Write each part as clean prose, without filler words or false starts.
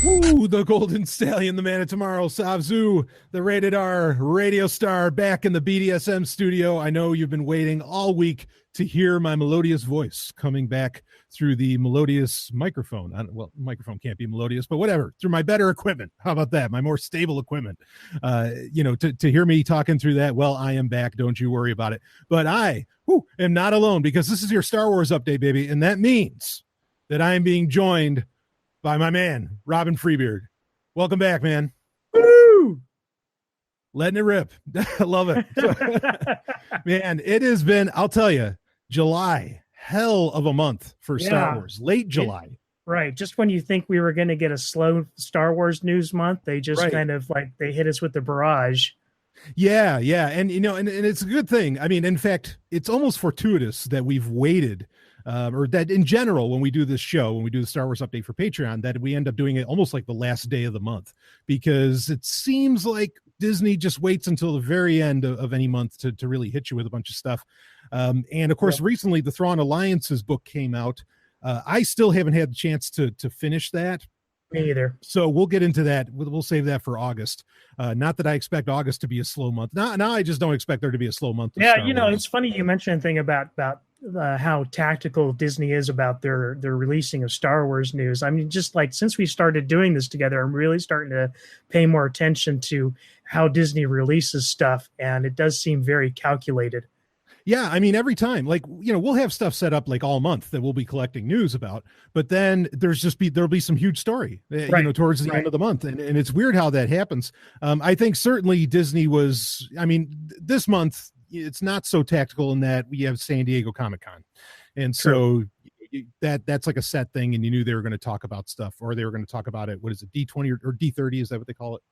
Ooh, the Golden Stallion, the man of tomorrow, Savzu, the rated R radio star, back in the BDSM studio. I know you've been waiting all week to hear my melodious voice coming back through the melodious microphone. Well, microphone can't be melodious, but whatever, through my better equipment. How about that? My more stable equipment. To hear me talking through that, well, I am back. Don't you worry about it. But I am not alone, because this is your Star Wars update, baby. And that means that I am being joined by my man, Robin Freebeard. Welcome back, man. Woo! Letting it rip. I love it. Man, it has been, I'll tell you, July, hell of a month for Star Wars. Late July. Right. Just when you think we were going to get a slow Star Wars news month, they just kind of they hit us with the barrage. Yeah. And, and it's a good thing. I mean, in fact, it's almost fortuitous that we've waited or that in general, when we do this show, when we do the Star Wars update for Patreon, that we end up doing it almost like the last day of the month, because it seems like Disney just waits until the very end of any month to really hit you with a bunch of stuff. And of course, recently the Thrawn Alliances book came out. I still haven't had the chance to finish that. Me either. So we'll get into that. We'll save that for August. Not that I expect August to be a slow month. Now I just don't expect there to be a slow month. Yeah, it's funny you mentioned a thing about how tactical Disney is about their releasing of Star Wars news. I mean, just like since we started doing this together, I'm really starting to pay more attention to how Disney releases stuff, and it does seem very calculated. Yeah, I mean, every time, we'll have stuff set up like all month that we'll be collecting news about, but then there'll be some huge story, towards the end of the month. And it's weird how that happens. I think certainly Disney was, this month, it's not so tactical in that we have San Diego Comic-Con. And so that's like a set thing. And you knew they were going to talk about stuff, or they were going to talk about it. What is it? D20 or D30? Is that what they call it?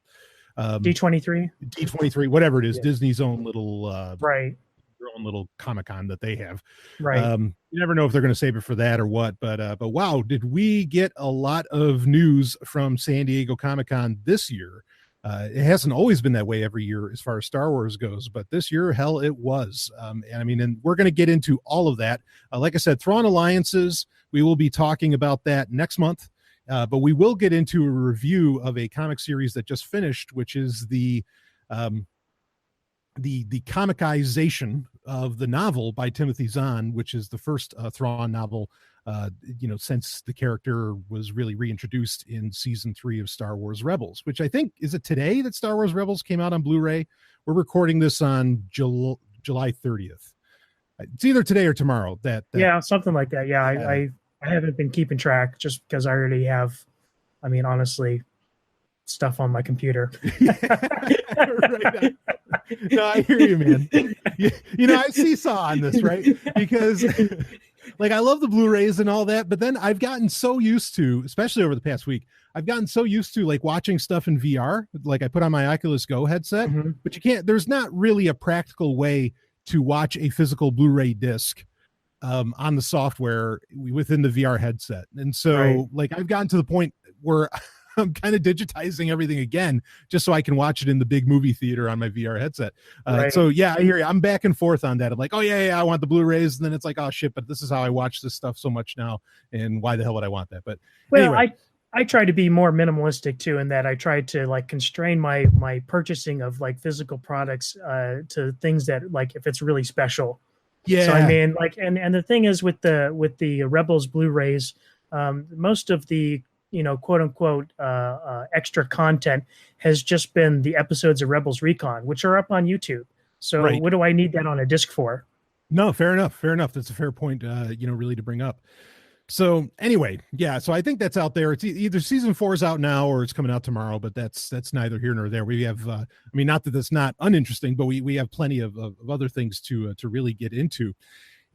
D23, whatever it is, Disney's own little, their own little Comic-Con that they have. Right. You never know if they're going to save it for that or what, but wow, did we get a lot of news from San Diego Comic-Con this year. It hasn't always been that way every year as far as Star Wars goes, but this year, hell, it was. And we're going to get into all of that. Like I said, Thrawn Alliances, we will be talking about that next month, but we will get into a review of a comic series that just finished, which is the comicization of the novel by Timothy Zahn, which is the first Thrawn novel, since the character was really reintroduced in season 3 of Star Wars Rebels, which I think, is it today that Star Wars Rebels came out on Blu-ray? We're recording this on July 30th. It's either today or tomorrow. Yeah, something like that. Yeah, I haven't been keeping track just because I already have, honestly, stuff on my computer. Right. No, I hear you, man. I seesaw on this, right? Because I love the Blu-rays and all that, but then I've gotten so used to, especially over the past week, I've gotten so used to watching stuff in VR. Like I put on my Oculus Go headset, but there's not really a practical way to watch a physical Blu-ray disc on the software within the VR headset. And so I've gotten to the point where I'm kind of digitizing everything again, just so I can watch it in the big movie theater on my VR headset. So yeah, I hear you. I'm back and forth on that. I'm like, oh yeah, I want the Blu-rays. And then it's like, oh shit, but this is how I watch this stuff so much now. And why the hell would I want that? But anyway. I try to be more minimalistic too, in that I try to constrain my purchasing of physical products to things that if it's really special. Yeah. So and the thing is with the Rebels Blu-rays, most of the quote unquote extra content has just been the episodes of Rebels Recon, which are up on YouTube. So what do I need that on a disc for? No, fair enough. That's a fair point, really to bring up. So anyway, yeah, so I think that's out there. It's either season 4 is out now or it's coming out tomorrow, but that's neither here nor there. We have, not that that's not uninteresting, but we have plenty of other things to really get into.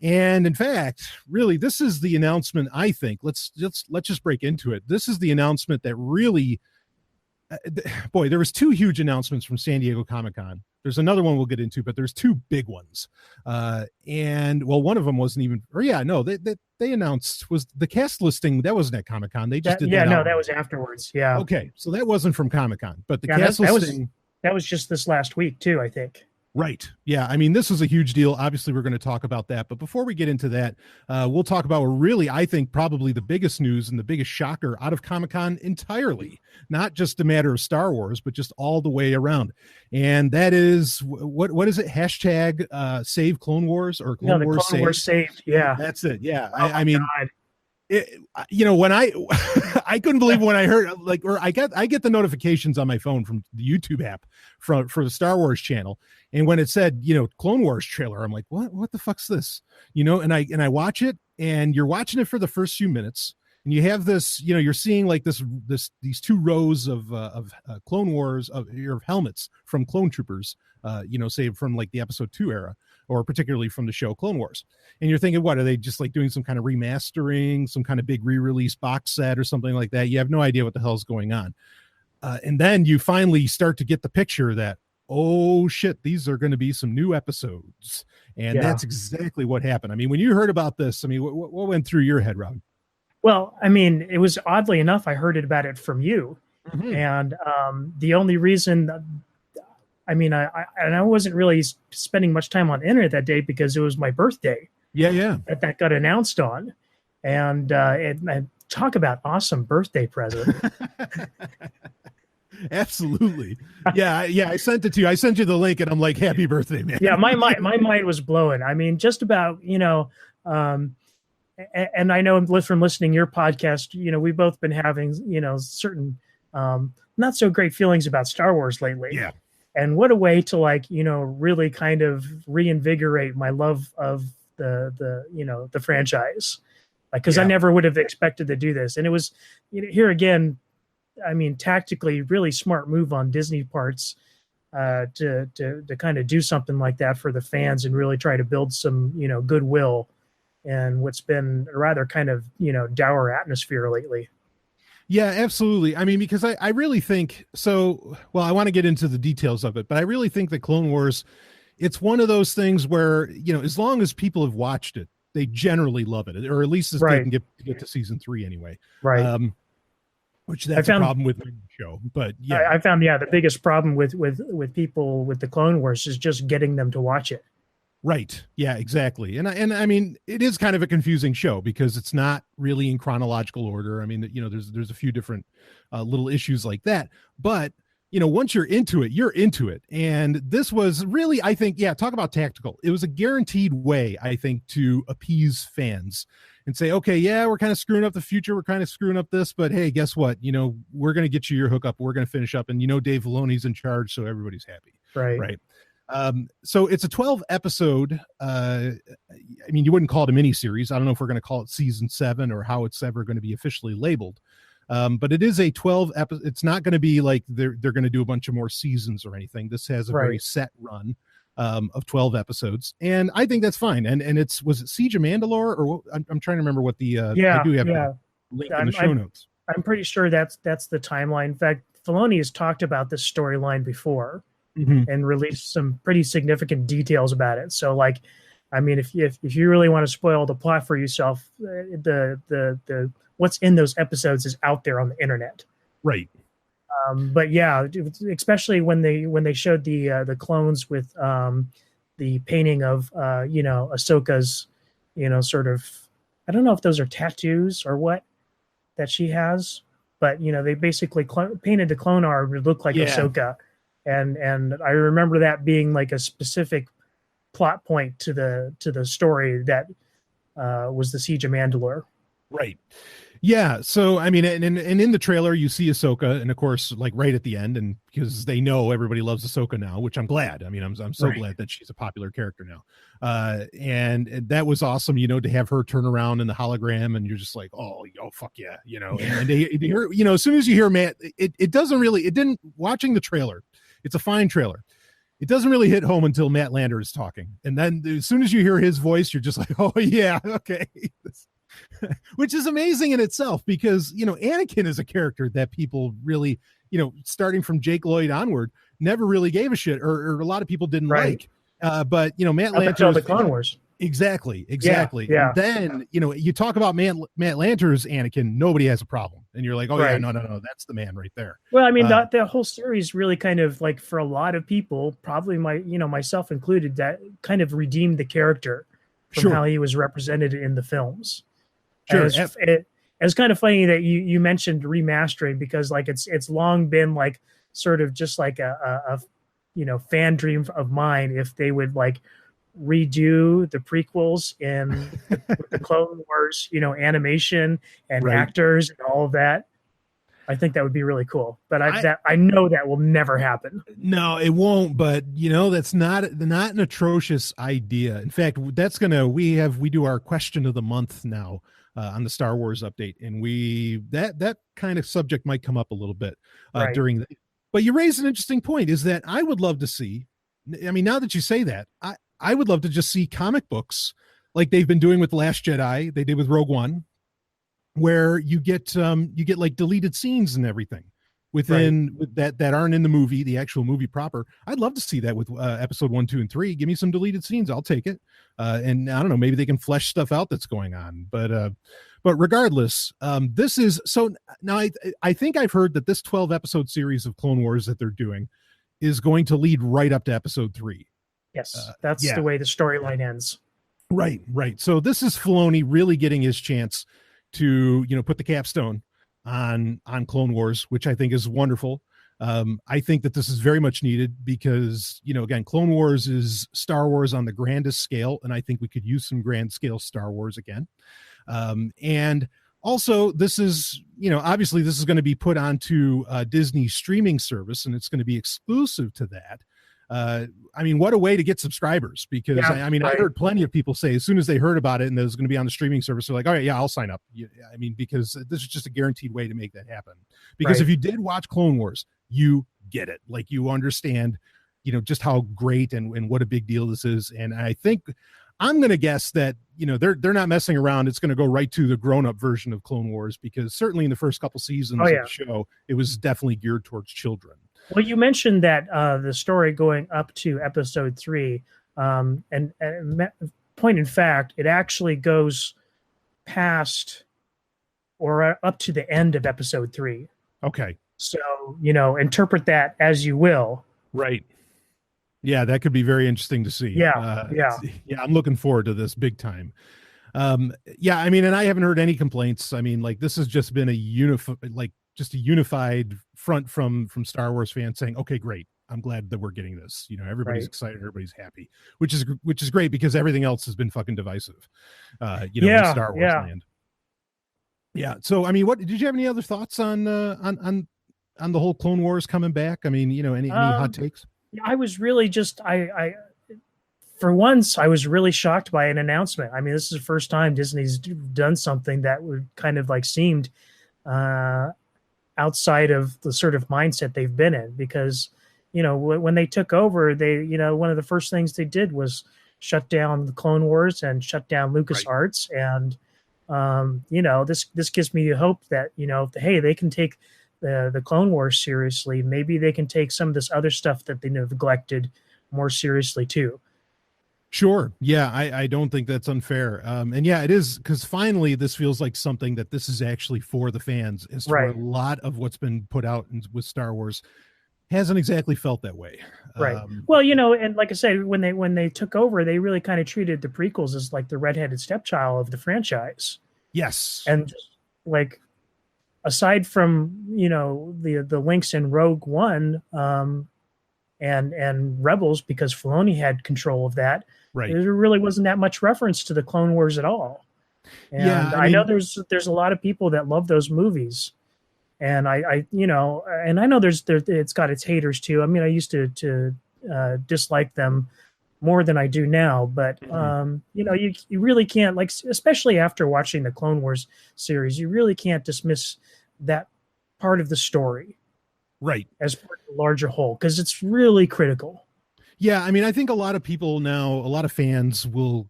And in fact, really, this is the announcement, I think. Let's just break into it. This is the announcement that really, boy, there was 2 huge announcements from San Diego Comic-Con. There's another one we'll get into, but there's 2 big ones. And well, one of them wasn't even, they announced was the cast listing. That wasn't at Comic-Con. They just did that. No, that was afterwards. Yeah. Okay. So that wasn't from Comic-Con, but the cast listing. That was just this last week too, I think. Right. Yeah. I mean, this is a huge deal. Obviously, we're going to talk about that. But before we get into that, we'll talk about really, I think, probably the biggest news and the biggest shocker out of Comic-Con entirely. Not just a matter of Star Wars, but just all the way around. And that is, what is it? Hashtag Save Clone Wars or Clone Wars Clone Wars saved. Yeah. That's it. Yeah. I mean, God. When I couldn't believe when I heard, like, or I get the notifications on my phone from the YouTube app for the Star Wars channel, and when it said Clone Wars trailer, I'm like, what the fuck's this? And I watch it, and you're watching it for the first few minutes, and you have this, you're seeing like these two rows of Clone Wars of helmets from clone troopers, say from like the episode 2 era, or particularly from the show Clone Wars. And you're thinking, what are they just like doing some kind of remastering, some kind of big re-release box set or something like that? You have no idea what the hell's going on. And then you finally start to get the picture that, oh shit, these are going to be some new episodes. And that's exactly what happened. I mean, when you heard about this, I mean, what went through your head, Rob? Well, I mean, it was oddly enough, I heard about it from you. Mm-hmm. And the only reason, I wasn't really spending much time on the internet that day because it was my birthday. Yeah. That got announced on. And talk about awesome birthday present. Absolutely. Yeah. I sent it to you. I sent you the link and I'm like, happy birthday, man. Yeah. My mind was blowing. I mean, just about, and I know from listening to your podcast, we've both been having, certain not so great feelings about Star Wars lately. Yeah. And what a way to really kind of reinvigorate my love of the franchise. Because I never would have expected to do this. And it was here again, I mean, tactically really smart move on Disney parts to kind of do something like that for the fans and really try to build some, goodwill and what's been a rather kind of, dour atmosphere lately. Yeah, absolutely. I mean, because I really think so. Well, I want to get into the details of it, but I really think that Clone Wars, it's one of those things where, as long as people have watched it, they generally love it, or at least as they can get to season 3 anyway. Right. Which that's a problem with the show, but yeah, I found the biggest problem with people with the Clone Wars is just getting them to watch it. Right. Yeah, exactly. And I mean, it is kind of a confusing show because it's not really in chronological order. I mean, there's a few different little issues like that, but once you're into it, you're into it. And this was really, I think, talk about tactical. It was a guaranteed way, I think, to appease fans and say, okay, we're kind of screwing up the future. We're kind of screwing up this, but hey, guess what? We're going to get you your hookup. We're going to finish up. And Dave Filoni's in charge, so everybody's happy. Right. So it's a 12 episode. I mean, you wouldn't call it a mini series. I don't know if we're going to call it season 7 or how it's ever going to be officially labeled. But it is a 12 episode. It's not going to be like they're going to do a bunch of more seasons or anything. This has a very set run of 12 episodes, and I think that's fine. And was it Siege of Mandalore or what? I'm trying to remember what the I do have a link in the show notes. I'm pretty sure that's the timeline. In fact, Filoni has talked about this storyline before and released some pretty significant details about it. So, like, I mean, if you really want to spoil the plot for yourself, the what's in those episodes is out there on the internet. Right. But yeah, especially when they showed the clones with the painting of Ahsoka's, sort of, I don't know if those are tattoos or what that she has, but they basically painted the clone arm to look like Ahsoka, and I remember that being like a specific plot point to the story that was the Siege of Mandalore. Right. Yeah. So, I mean, and in the trailer, you see Ahsoka, and of course, like right at the end, and because they know everybody loves Ahsoka now, which I'm glad. I mean, I'm so glad that she's a popular character now. And that was awesome, to have her turn around in the hologram, and you're just like, oh fuck yeah, and they hear, as soon as you hear Matt, it didn't watching the trailer. It's a fine trailer. It doesn't really hit home until Matt Lander is talking. And then as soon as you hear his voice, you're just like, oh yeah, okay. Which is amazing in itself because, Anakin is a character that people really, starting from Jake Lloyd onward, never really gave a shit or a lot of people didn't like. But, Matt Lanter. The Clone Wars. Exactly. Yeah. And then, you talk about Matt Lanter's Anakin, nobody has a problem. and you're like, oh yeah, Right. no, that's the man right there. Well, I mean, the whole series really kind of like for a lot of people, probably myself included, that kind of redeemed the character from Sure, how he was represented in the films. And sure. it's kind of funny that you mentioned remastering, because like it's long been like sort of just like a fan dream of mine if they would like redo the prequels in the Clone Wars, animation and Right. actors and all of that. I think that would be really cool, but I know that will never happen. No, it won't. But that's not an atrocious idea. In fact, we do our question of the month now on the Star Wars update, and that kind of subject might come up a little bit Right. during the. But you raise an interesting point. Is that I would love to see. I mean, now that you say that, I would love to just see comic books like they've been doing with The Last Jedi. They did with Rogue One, where you get like deleted scenes and everything within that aren't in the movie, the actual movie proper. I'd love to see that with episode 1, 2, and 3. Give me some deleted scenes, I'll take it. And I don't know, maybe they can flesh stuff out that's going on. But regardless, this is so now. I think I've heard that this 12 episode series of Clone Wars that they're doing is going to lead right up to episode 3. Yes, that's the way the storyline ends. Right. So this is Filoni really getting his chance to put the capstone on Clone Wars, which I think is wonderful. I think that this is very much needed because again, Clone Wars is Star Wars on the grandest scale, and I think we could use some grand scale Star Wars again. And also, this is obviously this is going to be put onto Disney's streaming service, and it's going to be exclusive to that. I mean, what a way to get subscribers, because I heard plenty of people say as soon as they heard about it and that it was going to be on the streaming service, they're like, all right, yeah, I'll sign up. I mean, because this is just a guaranteed way to make that happen. Because if you did watch Clone Wars, you get it. Like, you understand, just how great and what a big deal this is. And I think I'm going to guess that, they're not messing around. It's going to go right to the grown-up version of Clone Wars, because certainly in the first couple seasons of the show, it was definitely geared towards children. Well, you mentioned that the story going up to episode 3, and point in fact, it actually goes past or up to the end of episode 3. Okay. So, interpret that as you will. Right. Yeah, that could be very interesting to see. Yeah. I'm looking forward to this big time. I mean, and I haven't heard any complaints. I mean, like, this has just been a unified front from Star Wars fans saying, okay, great. I'm glad that we're getting this. Everybody's excited. Everybody's happy, which is great, because everything else has been fucking divisive, in Star Wars land. Yeah. So, I mean, did you have any other thoughts on the whole Clone Wars coming back? I mean, any hot takes? I was really just, for once, I was really shocked by an announcement. I mean, this is the first time Disney's done something that would kind of like seemed outside of the sort of mindset they've been in, because, when they took over, they, one of the first things they did was shut down the Clone Wars and shut down LucasArts. Right. And, this gives me hope that, hey, they can take the Clone Wars seriously. Maybe they can take some of this other stuff that they neglected more seriously too. Sure. Yeah, I don't think that's unfair. And yeah, it is, because finally this feels like something that this is actually for the fans. As to a lot of what's been put out with Star Wars hasn't exactly felt that way. Right. Well, and like I said, when they took over, they really kind of treated the prequels as like the redheaded stepchild of the franchise. Yes. And just, like, aside from the links in Rogue One and Rebels, because Filoni had control of that, there really wasn't that much reference to the Clone Wars at all. And I know there's a lot of people that love those movies, and I and I know it's got its haters too. I mean, I used to dislike them more than I do now, but you really can't, like, especially after watching the Clone Wars series, you really can't dismiss that part of the story, right, as part of the larger whole, because it's really critical. Yeah, I mean, I think a lot of people now, a lot of fans will,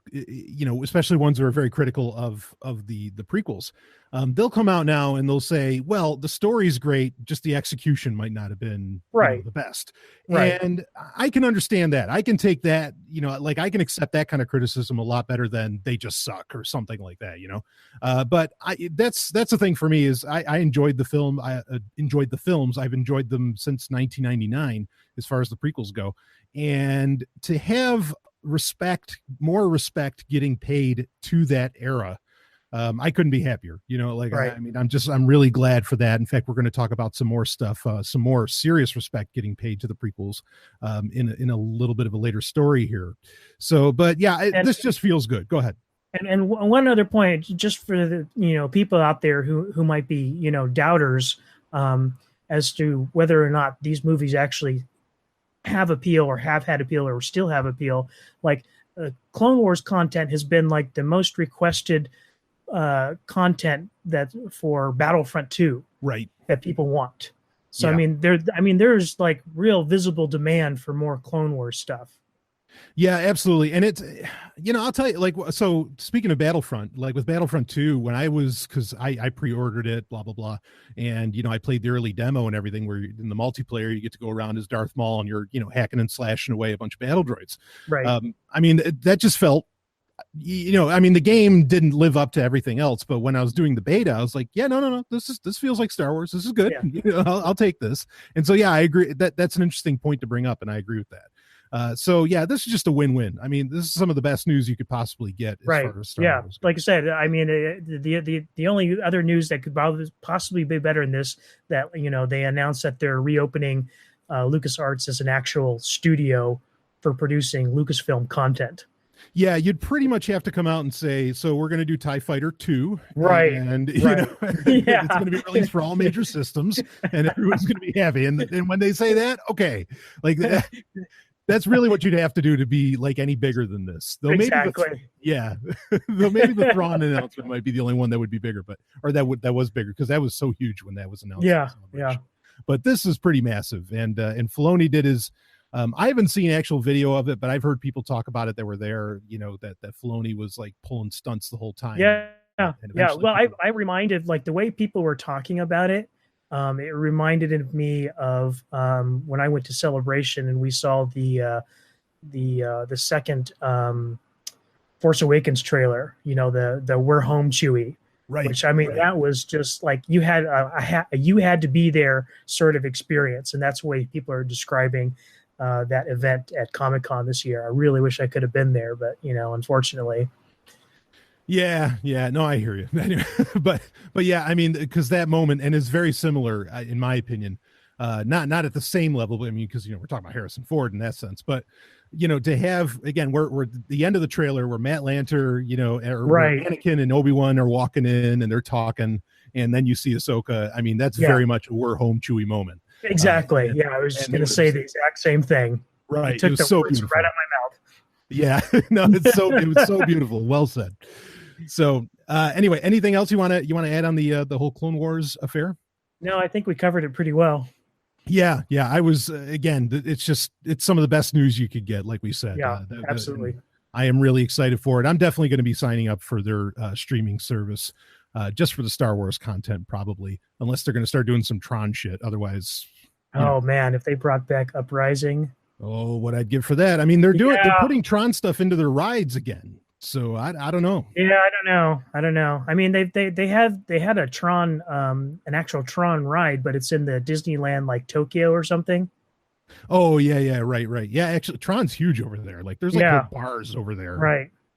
especially ones who are very critical of the prequels. They'll come out now and they'll say, "Well, the story's great, just the execution might not have been, Right. the best." Right. And I can understand that. I can take that, like I can accept that kind of criticism a lot better than they just suck or something like that. But that's the thing for me is I enjoyed the film. I enjoyed the films. I've enjoyed them since 1999 as far as the prequels go. And to have more respect getting paid to that era, I couldn't be happier. Right. I mean, I'm really glad for that. In fact, we're going to talk about some more stuff, some more serious respect getting paid to the prequels in a little bit of a later story here. So, but yeah, this just feels good. Go ahead. And one other point, just for the people out there who might be doubters as to whether or not these movies actually have appeal or have had appeal or still have appeal. Like Clone Wars content has been like the most requested content that for Battlefront 2, right, that people want. So yeah. I mean there's like real visible demand for more Clone Wars stuff. Yeah, absolutely. And it's, I'll tell you, like, so speaking of Battlefront, like with Battlefront 2, when because I pre-ordered it, blah, blah, blah. And, I played the early demo and everything where in the multiplayer, you get to go around as Darth Maul and you're, hacking and slashing away a bunch of battle droids. Right. I mean, that just felt, I mean, the game didn't live up to everything else, but when I was doing the beta, I was like, yeah, no, this feels like Star Wars. This is good. Yeah. I'll take this. And so, yeah, I agree that's an interesting point to bring up. And I agree with that. So yeah, this is just a win-win. I mean, this is some of the best news you could possibly get. As far as Star Wars goes. Like I said, I mean, the only other news that could possibly be better than this, that they announced that they're reopening LucasArts as an actual studio for producing Lucasfilm content. Yeah, you'd pretty much have to come out and say, so we're going to do TIE Fighter 2. Right. And, it's going to be released for all major systems and everyone's going to be happy. And when they say that, okay, like that's really what you'd have to do to be like any bigger than this. Though exactly. Though maybe the Thrawn announcement might be the only one that would be bigger, that was bigger because that was so huge when that was announced. Yeah. But this is pretty massive. And Filoni did his, I haven't seen actual video of it, but I've heard people talk about it that were there, that Filoni was like pulling stunts the whole time. Yeah. Well, I reminded, like, the way people were talking about it, it reminded me of when I went to Celebration and we saw the second Force Awakens trailer, the We're Home Chewie. Right. Which, I mean, that was just like you had to be there sort of experience. And that's the way people are describing that event at Comic-Con this year. I really wish I could have been there, but, unfortunately. Yeah. No, I hear you. but yeah, I mean, because that moment, and it's very similar, in my opinion, not at the same level, but I mean, because, we're talking about Harrison Ford in that sense, but, to have, again, we're the end of the trailer where Matt Lanter, right, Anakin and Obi-Wan are walking in and they're talking, and then you see Ahsoka. I mean, that's very much a We're Home Chewie moment. Exactly. I was just going to say the exact same thing. Right. You took the so words beautiful. right out my mouth. Yeah. No, it was so beautiful. Well said. So anyway, anything else you want to add on the whole Clone Wars affair? No, I think we covered it pretty well. Yeah. I was again. It's some of the best news you could get, like we said. Yeah, absolutely. I am really excited for it. I'm definitely going to be signing up for their streaming service, just for the Star Wars content, probably, unless they're going to start doing some Tron shit. Otherwise, man, if they brought back Uprising, what I'd give for that. I mean, they're putting Tron stuff into their rides again. So I don't know. Yeah, I don't know. I mean, they had a Tron, an actual Tron ride, but it's in the Disneyland, like Tokyo or something. Oh yeah, right. Yeah, actually, Tron's huge over there. Like, there's whole bars over there.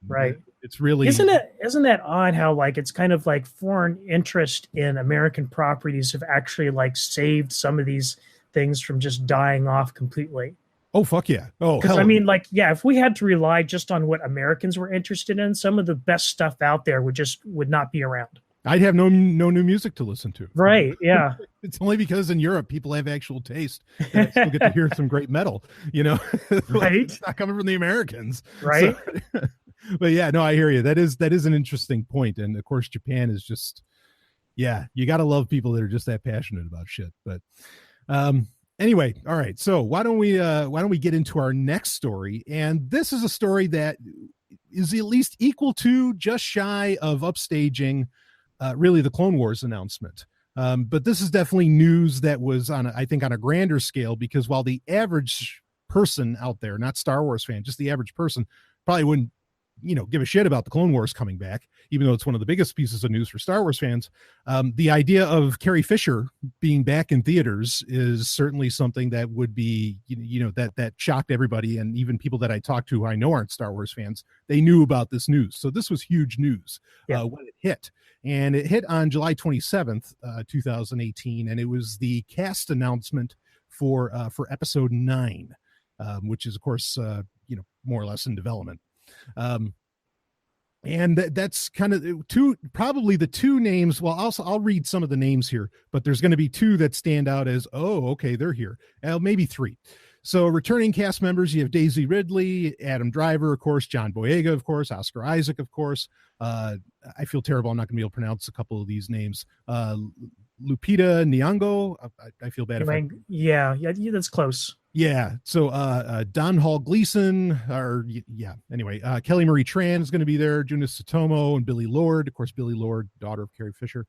Right. It's really isn't that odd how, like, it's kind of like foreign interest in American properties have actually like saved some of these things from just dying off completely. Oh, fuck yeah. Oh, because I mean, like, yeah, if we had to rely just on what Americans were interested in, some of the best stuff out there would not be around. I'd have no new music to listen to. Right. Yeah. It's only because in Europe people have actual taste and I still get to hear some great metal, Right. It's not coming from the Americans. Right. So, but yeah, no, I hear you. That is an interesting point. And of course, Japan is just, you got to love people that are just that passionate about shit. But, Anyway, all right. So why don't we get into our next story? And this is a story that is at least equal to, just shy of upstaging, really the Clone Wars announcement. But this is definitely news that was I think on a grander scale, because while the average person out there, not Star Wars fan, just the average person, probably wouldn't, give a shit about the Clone Wars coming back, even though it's one of the biggest pieces of news for Star Wars fans. The idea of Carrie Fisher being back in theaters is certainly something that would be, that shocked everybody. And even people that I talked to who I know aren't Star Wars fans, they knew about this news. So this was huge news when it hit. And it hit on July 27th, 2018. And it was the cast announcement for episode 9, which is, of course, more or less in development. And that's kind of probably the two names. Well, also I'll read some of the names here, but there's going to be two that stand out as, oh, okay, they're here. Maybe three. So returning cast members, you have Daisy Ridley, Adam Driver, of course, John Boyega, of course, Oscar Isaac, of course. I feel terrible. I'm not going to be able to pronounce a couple of these names. Lupita Nyong'o. I feel bad. Yeah, that's close. Yeah. So Don Hall Gleason, anyway, Kelly Marie Tran is going to be there, Junice Satomo, and Billy Lord, of course, Billy Lord, daughter of Carrie Fisher.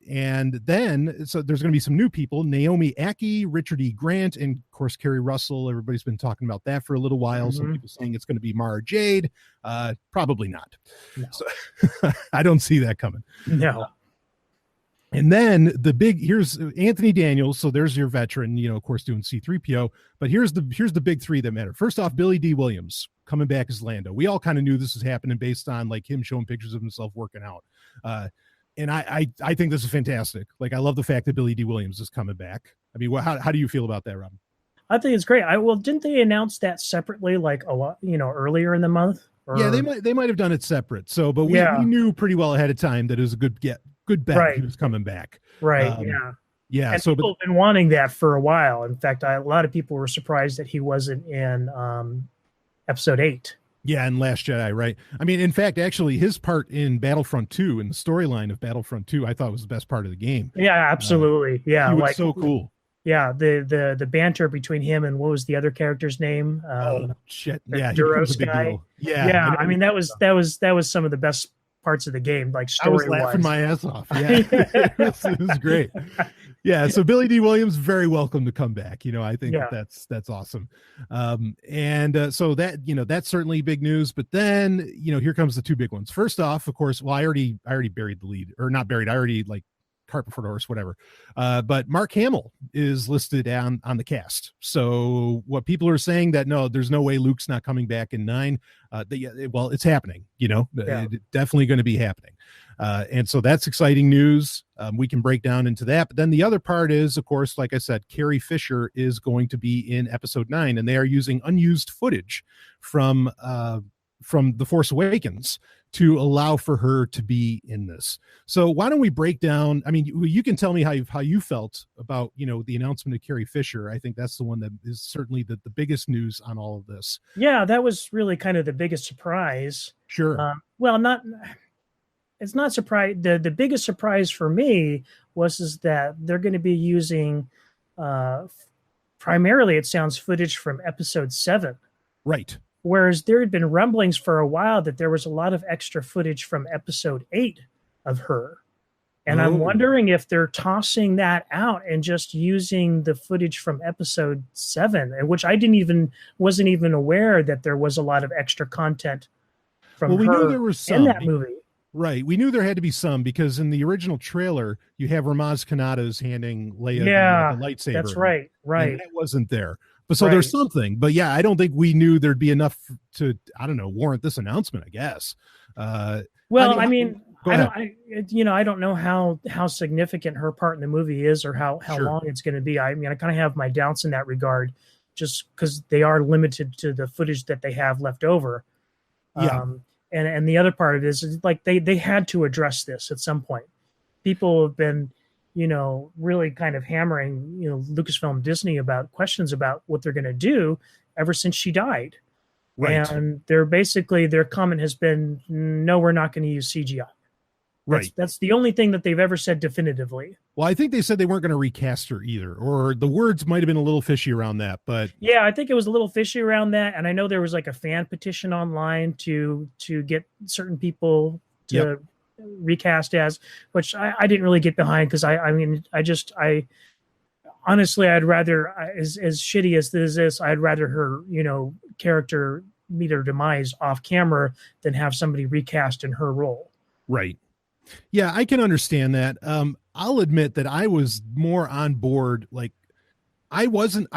And then, so there's going to be some new people, Naomi Ackie, Richard E. Grant, and of course, Kerry Russell. Everybody's been talking about that for a little while. Mm-hmm. Some people saying it's going to be Mara Jade. Probably not. No. So, I don't see that coming. No. And then here's Anthony Daniels. So there's your veteran, of course, doing C-3PO. But here's the big three that matter. First off, Billy D. Williams coming back as Lando. We all kind of knew this was happening based on like him showing pictures of himself working out. And I think this is fantastic. Like, I love the fact that Billy D. Williams is coming back. I mean, how do you feel about that, Robin? I think it's great. Didn't they announce that separately, like a lot, earlier in the month? Or... Yeah, they might have done it separate. So, but we knew pretty well ahead of time that it was a good bet right. He was coming back. Right. Yeah. And people have been wanting that for a while. In fact, a lot of people were surprised that he wasn't in episode 8. Yeah, and Last Jedi, right? I mean, in fact, actually, his part in Battlefront 2, in the storyline of Battlefront 2, I thought was the best part of the game. Yeah, absolutely. He was so cool. Yeah, the banter between him and what was the other character's name? Shit! Yeah, Duros guy. Yeah. I mean, that was some of the best parts of the game. Like story-wise, I was laughing my ass off. Yeah, it was great. Yeah, so Billy D. Williams, very welcome to come back. I think that's awesome. So that's certainly big news. But then, here comes the two big ones. First off, of course, well, I already buried the lead, or not buried. I already cart before the horse, whatever. But Mark Hamill is listed on the cast. So what people are saying that no, there's no way Luke's not coming back in 9. Well, it's happening. It's definitely going to be happening. And so that's exciting news. We can break down into that. But then the other part is, of course, like I said, Carrie Fisher is going to be in episode 9, and they are using unused footage from The Force Awakens to allow for her to be in this. So why don't we break down? I mean, you can tell me how you felt about, the announcement of Carrie Fisher. I think that's the one that is certainly the biggest news on all of this. Yeah, that was really kind of the biggest surprise. Sure. It's not surprise. The biggest surprise for me was that they're going to be using primarily, it sounds, footage from episode 7. Right. Whereas there had been rumblings for a while that there was a lot of extra footage from episode 8 of her. And I'm wondering if they're tossing that out and just using the footage from episode 7, which I wasn't even aware that there was a lot of extra content from her. We knew there was some in that movie. Right. We knew there had to be some, because in the original trailer, you have Ramaz Kanata's handing Leia the lightsaber. That's right. Right. And that wasn't there. But so there's something. But yeah, I don't think we knew there'd be enough to, warrant this announcement, I guess. I don't know how significant her part in the movie is, or how long it's going to be. I mean, I kind of have my doubts in that regard, just because they are limited to the footage that they have left over. Yeah. And the other part of it is like they had to address this at some point. People have been, really kind of hammering, Lucasfilm, Disney about questions about what they're going to do ever since she died. Right. And their comment has been, no, we're not going to use CGI. Right. That's the only thing that they've ever said definitively. Well, I think they said they weren't going to recast her either, or the words might have been a little fishy around that. But yeah, I think it was a little fishy around that, and I know there was like a fan petition online to get certain people to recast as, which I didn't really get behind, because I mean I honestly, I'd rather, as shitty as this is, I'd rather her, character meet her demise off camera than have somebody recast in her role. Right. Yeah, I can understand that. I'll admit that I was more on board. Like, I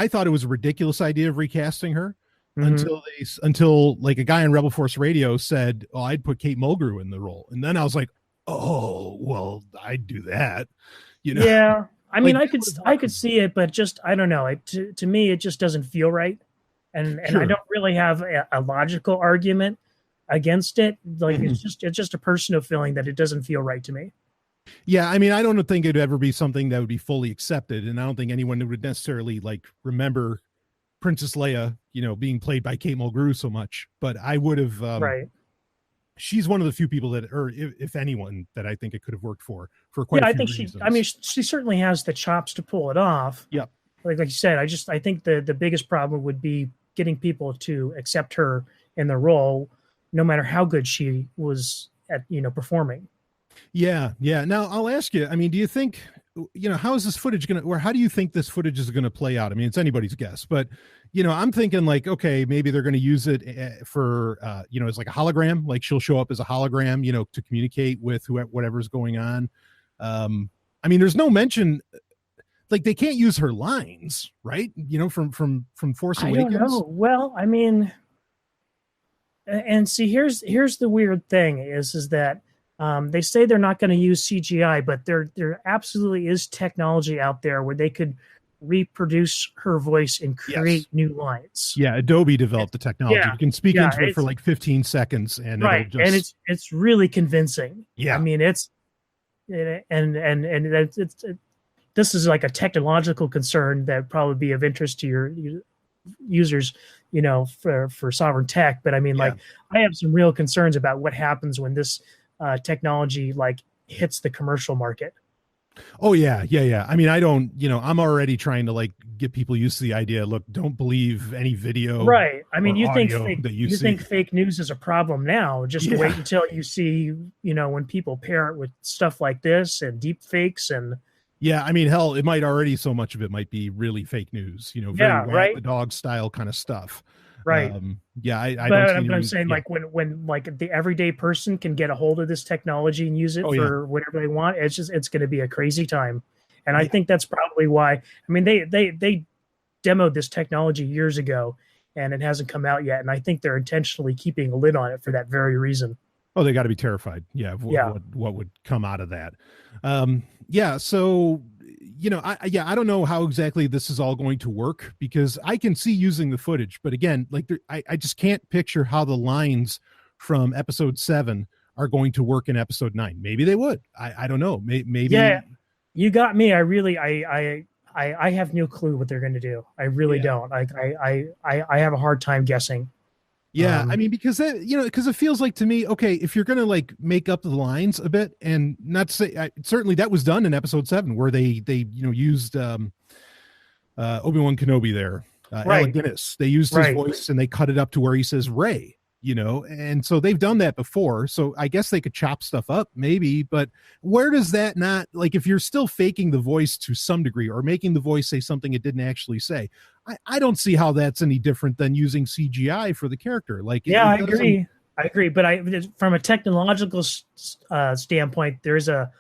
thought it was a ridiculous idea of recasting her until like a guy on Rebel Force Radio said, "Oh, I'd put Kate Mulgrew in the role," and then I was like, "Oh, well, I'd do that." Yeah. I mean, like, I could see it, but just, I don't know. To me, it just doesn't feel right, and Sure. I don't really have a logical argument against it. Like, it's just a personal feeling that it doesn't feel right to me. Yeah, I mean, I don't think it'd ever be something that would be fully accepted, and I don't think anyone would necessarily like remember Princess Leia, being played by Kate Mulgrew so much. But I would have. Right. She's one of the few people that, or if anyone, that I think it could have worked for quite a few reasons. She certainly has the chops to pull it off. Yep. Like you said, I think the biggest problem would be getting people to accept her in the role, no matter how good she was at, performing. Yeah. Now I'll ask you, I mean, do you think, how is this footage or how do you think this footage is going to play out? I mean, it's anybody's guess, but, I'm thinking like, okay, maybe they're going to use it for, as like a hologram, like she'll show up as a hologram, to communicate with whatever's going on. I mean, there's no mention, like they can't use her lines, right? From Force Awakens. I don't know. Well, I mean, and see, here's the weird thing is that they say they're not going to use CGI, but there absolutely is technology out there where they could reproduce her voice and create new lines. Yeah, Adobe developed the technology. You can speak into it for like 15 seconds, and right, and it's really convincing. Yeah, I mean, it's this is like a technological concern that probably be of interest to your users, for Sovereign Tech. But I mean, like, I have some real concerns about what happens when this technology like hits the commercial market. Oh yeah. I mean, I don't, I'm already trying to like get people used to the idea. Look, don't believe any video. Right. I mean, you think fake news is a problem now. Just wait until you see, when people pair it with stuff like this and deep fakes and. Yeah, I mean, hell, it might already, so much of it might be really fake news, very the dog style kind of stuff. Right. I'm saying like when like the everyday person can get a hold of this technology and use it for whatever they want, it's going to be a crazy time. And I think that's probably why, I mean, they demoed this technology years ago and it hasn't come out yet. And I think they're intentionally keeping a lid on it for that very reason. Oh, they got to be terrified. What would come out of that. So, I don't know how exactly this is all going to work, because I can see using the footage, but again, like I just can't picture how the lines from episode 7 are going to work in episode 9. Maybe they would. I don't know. Maybe. Yeah, you got me. I have no clue what they're going to do. I really don't. I have a hard time guessing. Yeah, I mean, because it feels like to me, okay, if you're gonna like make up the lines a bit, and not say certainly that was done in episode 7 where they used Obi-Wan Kenobi there, Alec Guinness. They used his voice and they cut it up to where he says Rey, and so they've done that before. So I guess they could chop stuff up maybe, but where does that not, like, if you're still faking the voice to some degree or making the voice say something it didn't actually say, I don't see how that's any different than using CGI for the character. Like, I agree. But from a technological standpoint, there's a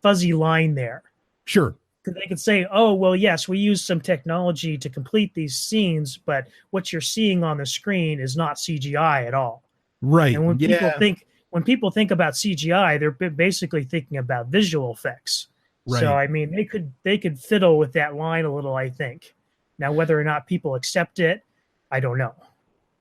fuzzy line there. Sure. They could say, oh, well, yes, we use some technology to complete these scenes, but what you're seeing on the screen is not CGI at all. Right. And when people think about CGI, they're basically thinking about visual effects. Right. So, I mean, they could fiddle with that line a little, I think. Now, whether or not people accept it, I don't know.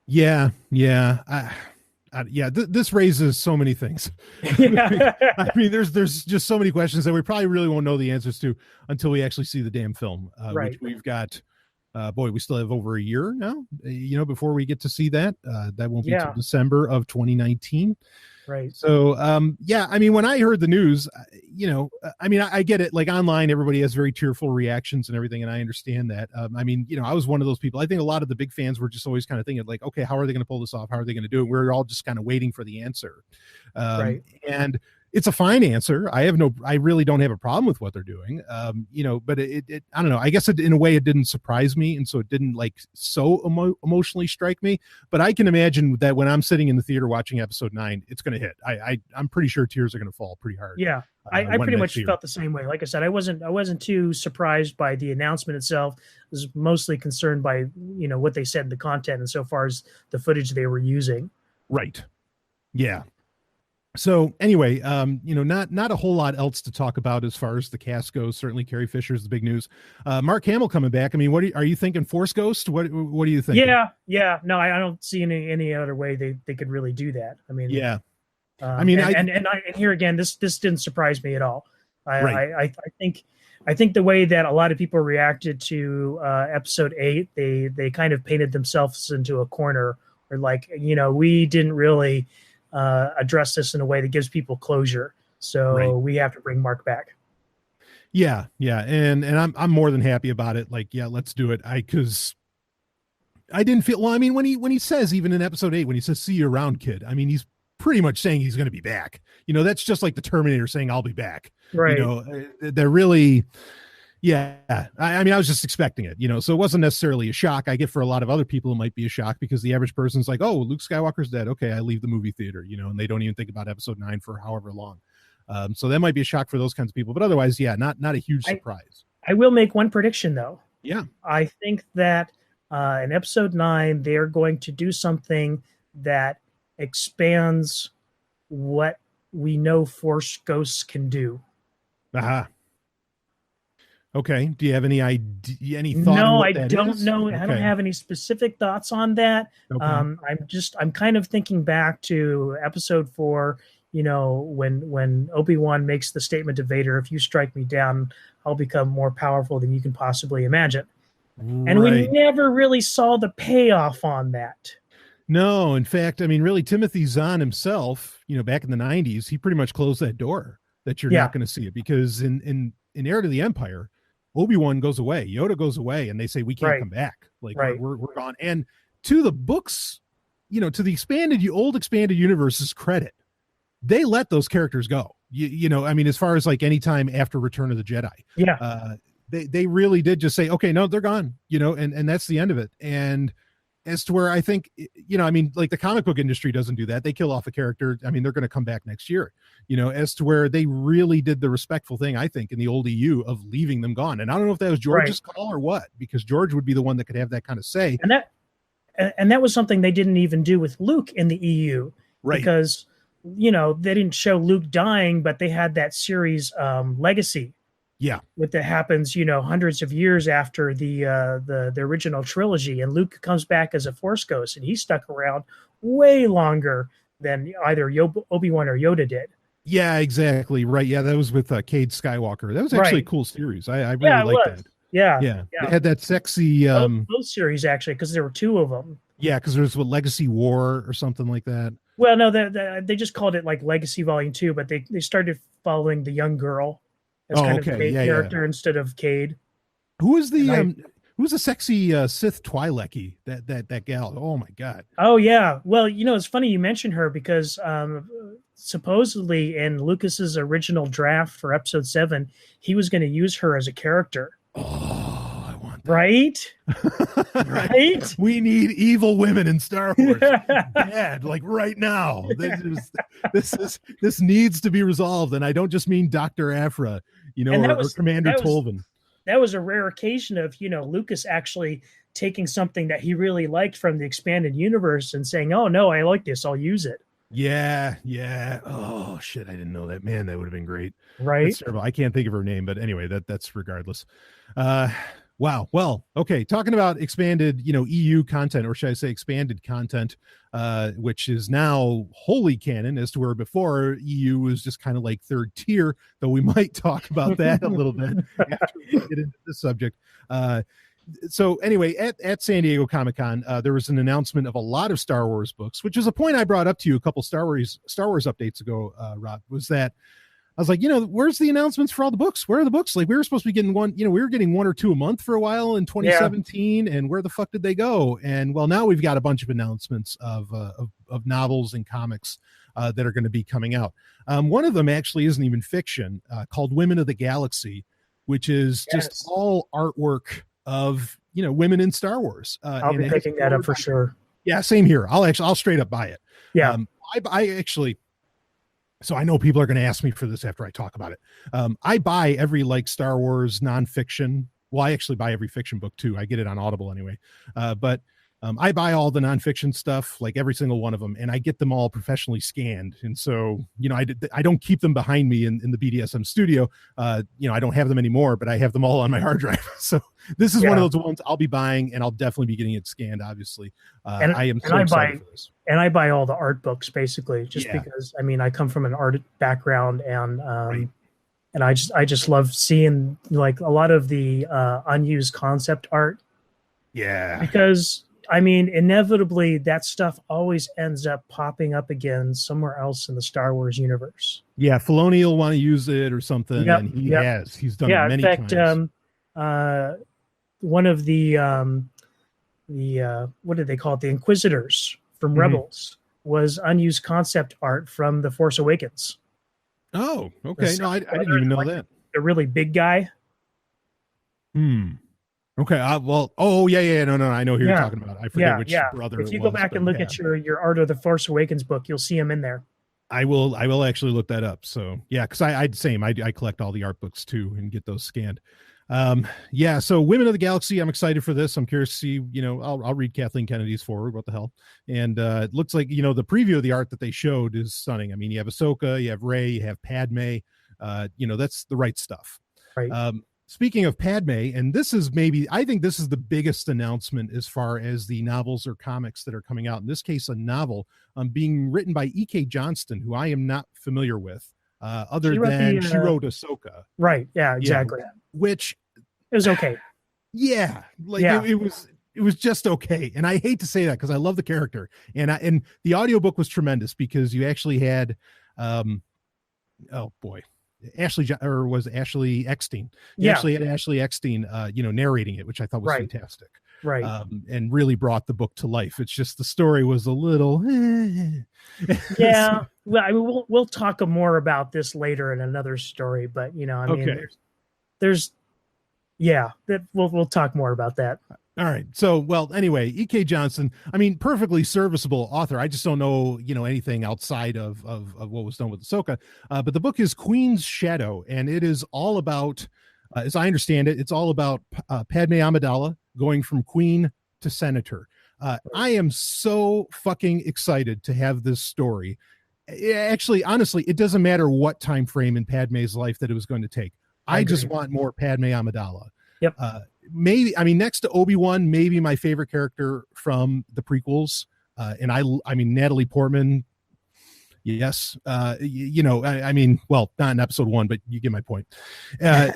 Yeah. This raises so many things. I mean, there's just so many questions that we probably really won't know the answers to until we actually see the damn film. Which we've got. We still have over a year now. Before we get to see that. That won't be until December of 2019. Right. So, yeah, I mean, when I heard the news, I mean, I get it. Like online, everybody has very tearful reactions and everything, and I understand that. I mean, I was one of those people. I think a lot of the big fans were just always kind of thinking like, okay, how are they going to pull this off? How are they going to do it? We're all just kind of waiting for the answer. Right. And it's a fine answer. I really don't have a problem with what they're doing. But it I don't know. I guess in a way it didn't surprise me. And so it didn't like so emotionally strike me, but I can imagine that when I'm sitting in the theater watching episode 9, it's going to hit. I'm pretty sure tears are going to fall pretty hard. Yeah. I pretty much felt the same way. Like I said, I wasn't too surprised by the announcement itself. I was mostly concerned by, what they said in the content and so far as the footage they were using. Right. Yeah. So anyway, not a whole lot else to talk about as far as the cast goes. Certainly Carrie Fisher's the big news. Mark Hamill coming back. I mean, are you thinking Force Ghost? What do you think? Yeah. No, I don't see any other way they could really do that. I mean, yeah. And here again, this didn't surprise me at all. I think the way that a lot of people reacted to episode 8, they kind of painted themselves into a corner, or like, we didn't really address this in a way that gives people closure. So we have to bring Mark back. Yeah. And I'm more than happy about it. Like, yeah, let's do it. Cause I didn't feel, well, I mean, when he says, even in episode 8, when he says, see you around, kid, I mean, he's pretty much saying he's going to be back. That's just like the Terminator saying, I'll be back. Right. They're really, yeah. I mean, I was just expecting it, so it wasn't necessarily a shock. I get for a lot of other people, it might be a shock because the average person's like, oh, Luke Skywalker's dead. Okay. I leave the movie theater, and they don't even think about episode 9 for however long. So that might be a shock for those kinds of people, but otherwise, yeah, not a huge surprise. I will make one prediction though. Yeah. I think that in episode 9, they're going to do something that expands what we know Force ghosts can do. Aha. Okay. Do you have any idea, any thought? No, I don't know. Okay. I don't have any specific thoughts on that. Okay. I'm kind of thinking back to episode 4, when Obi-Wan makes the statement to Vader, if you strike me down, I'll become more powerful than you can possibly imagine. Right. And we never really saw the payoff on that. No, in fact, I mean, really, Timothy Zahn himself, back in the 90s, he pretty much closed that door that you're not going to see it, because in Heir to the Empire, Obi-Wan goes away, Yoda goes away, and they say we can't come back. Like we're gone. And to the books, to the old expanded universe's credit, they let those characters go. I mean, as far as like any time after Return of the Jedi, they really did just say, okay, no, they're gone. And that's the end of it. And as to where I think, I mean, like the comic book industry doesn't do that. They kill off a character. I mean, they're going to come back next year, as to where they really did the respectful thing, I think, in the old EU of leaving them gone. And I don't know if that was George's call or what, because George would be the one that could have that kind of say. And that was something they didn't even do with Luke in the EU, because, they didn't show Luke dying, but they had that series Legacy. Yeah, what that happens, hundreds of years after the original trilogy, and Luke comes back as a Force ghost, and he stuck around way longer than either Obi-Wan or Yoda did. Yeah, exactly. Right. Yeah, that was with Cade Skywalker. That was actually a cool series. I really liked that. Yeah. They had that sexy both series actually, because there were 2 of them. Yeah, because there's Legacy War or something like that. Well, no, they just called it like Legacy Volume 2, but they started following the young girl as kind of the main character instead of Cade. Who's the sexy Sith Twi'leki? That gal? Oh my God! Oh yeah. Well, it's funny you mentioned her because supposedly in Lucas's original draft for Episode 7, he was going to use her as a character. Oh, I want that. Right? Right? We need evil women in Star Wars. Bad, like right now. This needs to be resolved, and I don't just mean Dr. Aphra, or Commander Tolvan. That was a rare occasion of, Lucas actually taking something that he really liked from the expanded universe and saying, "Oh no, I like this. I'll use it." Yeah. Oh shit, I didn't know that. Man, that would have been great. Right? That's terrible. I can't think of her name, but anyway, that's regardless. Wow. Well, okay. Talking about expanded, EU content, or should I say expanded content, which is now wholly canon, as to where before EU was just kind of like third tier, though we might talk about that a little bit after we get into this subject. so anyway, at San Diego Comic-Con, there was an announcement of a lot of Star Wars books, which is a point I brought up to you a couple Star Wars updates ago, Rob, was that I was like, where's the announcements for all the books? Where are the books? Like, we were supposed to be getting one, we were getting 1 or 2 a month for a while in 2017, and where the fuck did they go? And well, now we've got a bunch of announcements of novels and comics that are going to be coming out. One of them actually isn't even fiction, called Women of the Galaxy, which is just all artwork of women in Star Wars. I'll be picking that up for sure. Yeah, same here. I'll straight up buy it. Yeah, I actually. So I know people are going to ask me for this after I talk about it. I buy every Star Wars nonfiction. Well, I actually buy every fiction book too. I get it on Audible anyway. But I buy all the nonfiction stuff, like every single one of them, and I get them all professionally scanned. And so, I don't keep them behind me in the BDSM studio. I don't have them anymore, but I have them all on my hard drive. So this is one of those ones I'll be buying, and I'll definitely be getting it scanned, obviously. I am so excited for this. And I buy all the art books basically, just because I come from an art background, and and I just love seeing a lot of the unused concept art. Yeah, because inevitably that stuff always ends up popping up again somewhere else in the Star Wars universe. Yeah, Filoni will want to use it or something, and he has. He's done it many times. One of the what did they call it? The Inquisitors from Rebels was unused concept art from The Force Awakens. Oh, okay. No, I didn't even know that. The really big guy. Okay. No, I know who you're talking about. I forget which brother. If you go back and look at your Art of the Force Awakens book, you'll see him in there. I will actually look that up. So because I collect all the art books too and get those scanned. So Women of the Galaxy, I'm excited for this. I'm curious to see, I'll read Kathleen Kennedy's forward. What the hell? And it looks like, the preview of the art that they showed is stunning. You have Ahsoka, you have Rey, you have Padme. That's the right stuff. Right. Speaking of Padme, and I think this is the biggest announcement as far as the novels or comics that are coming out. In this case, a novel being written by E.K. Johnston, who I am not familiar with, she wrote Ahsoka. Right. Yeah, exactly. Which it was okay. Yeah. It was just okay. And I hate to say that because I love the character. And the audiobook was tremendous because you actually had, Ashley Eckstein. You actually had Ashley Eckstein, narrating it, which I thought was fantastic. Right. And really brought the book to life. It's just the story was a little. Yeah. Well, we'll talk more about this later in another story, but we'll talk more about that. All right. So, well, anyway, E.K. Johnston, perfectly serviceable author. I just don't know, anything outside of what was done with Ahsoka. But the book is Queen's Shadow, and it is all about, as I understand it, it's all about Padme Amidala going from queen to senator. I am so fucking excited to have this story. Actually, honestly, it doesn't matter what time frame in Padme's life that it was going to take. I just want more Padme Amidala. Yep. Maybe, next to Obi-Wan, maybe my favorite character from the prequels. And Natalie Portman. Yes. Well, not in episode 1, but you get my point. I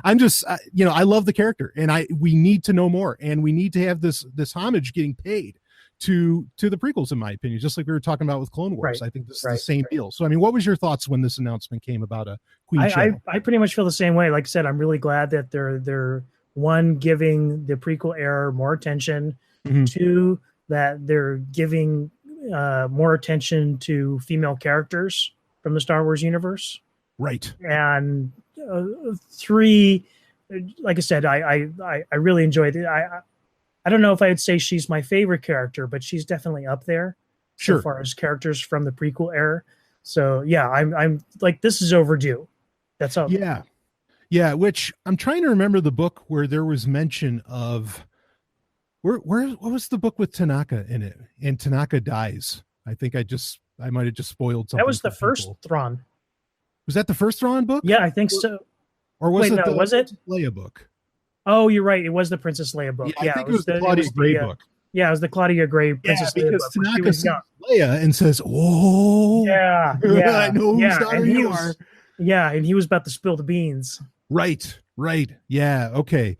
love the character, and we need to know more, and we need to have this homage getting paid to the prequels, in my opinion, just like we were talking about with Clone Wars. Right. I think this is the same deal. So, what was your thoughts when this announcement came about a Queen Shadow? I pretty much feel the same way. Like I said, I'm really glad that they're giving the prequel era more attention, two, that they're giving more attention to female characters from the Star Wars universe. Right. And three, like I said, I really enjoyed it. I don't know if I would say she's my favorite character, but she's definitely up there. Sure. As far as characters from the prequel era. So yeah, I'm like, this is overdue. That's all. Yeah. Yeah. Which I'm trying to remember the book where there was mention of what was the book with Tanaka in it? And Tanaka dies. I think I might have just spoiled something. That was the first Thrawn. Was that the first Thrawn book? Yeah, I think so. Or was was it Leia book? Oh, you're right. It was the Princess Leia book. Yeah, I think it was the Claudia Gray book. Yeah, it was the Claudia Gray Princess Leia book. Tanaka sees Leia and says, "Oh, yeah, I know whose daughter you are." Yeah, and he was about to spill the beans. Right. Right. Yeah. Okay.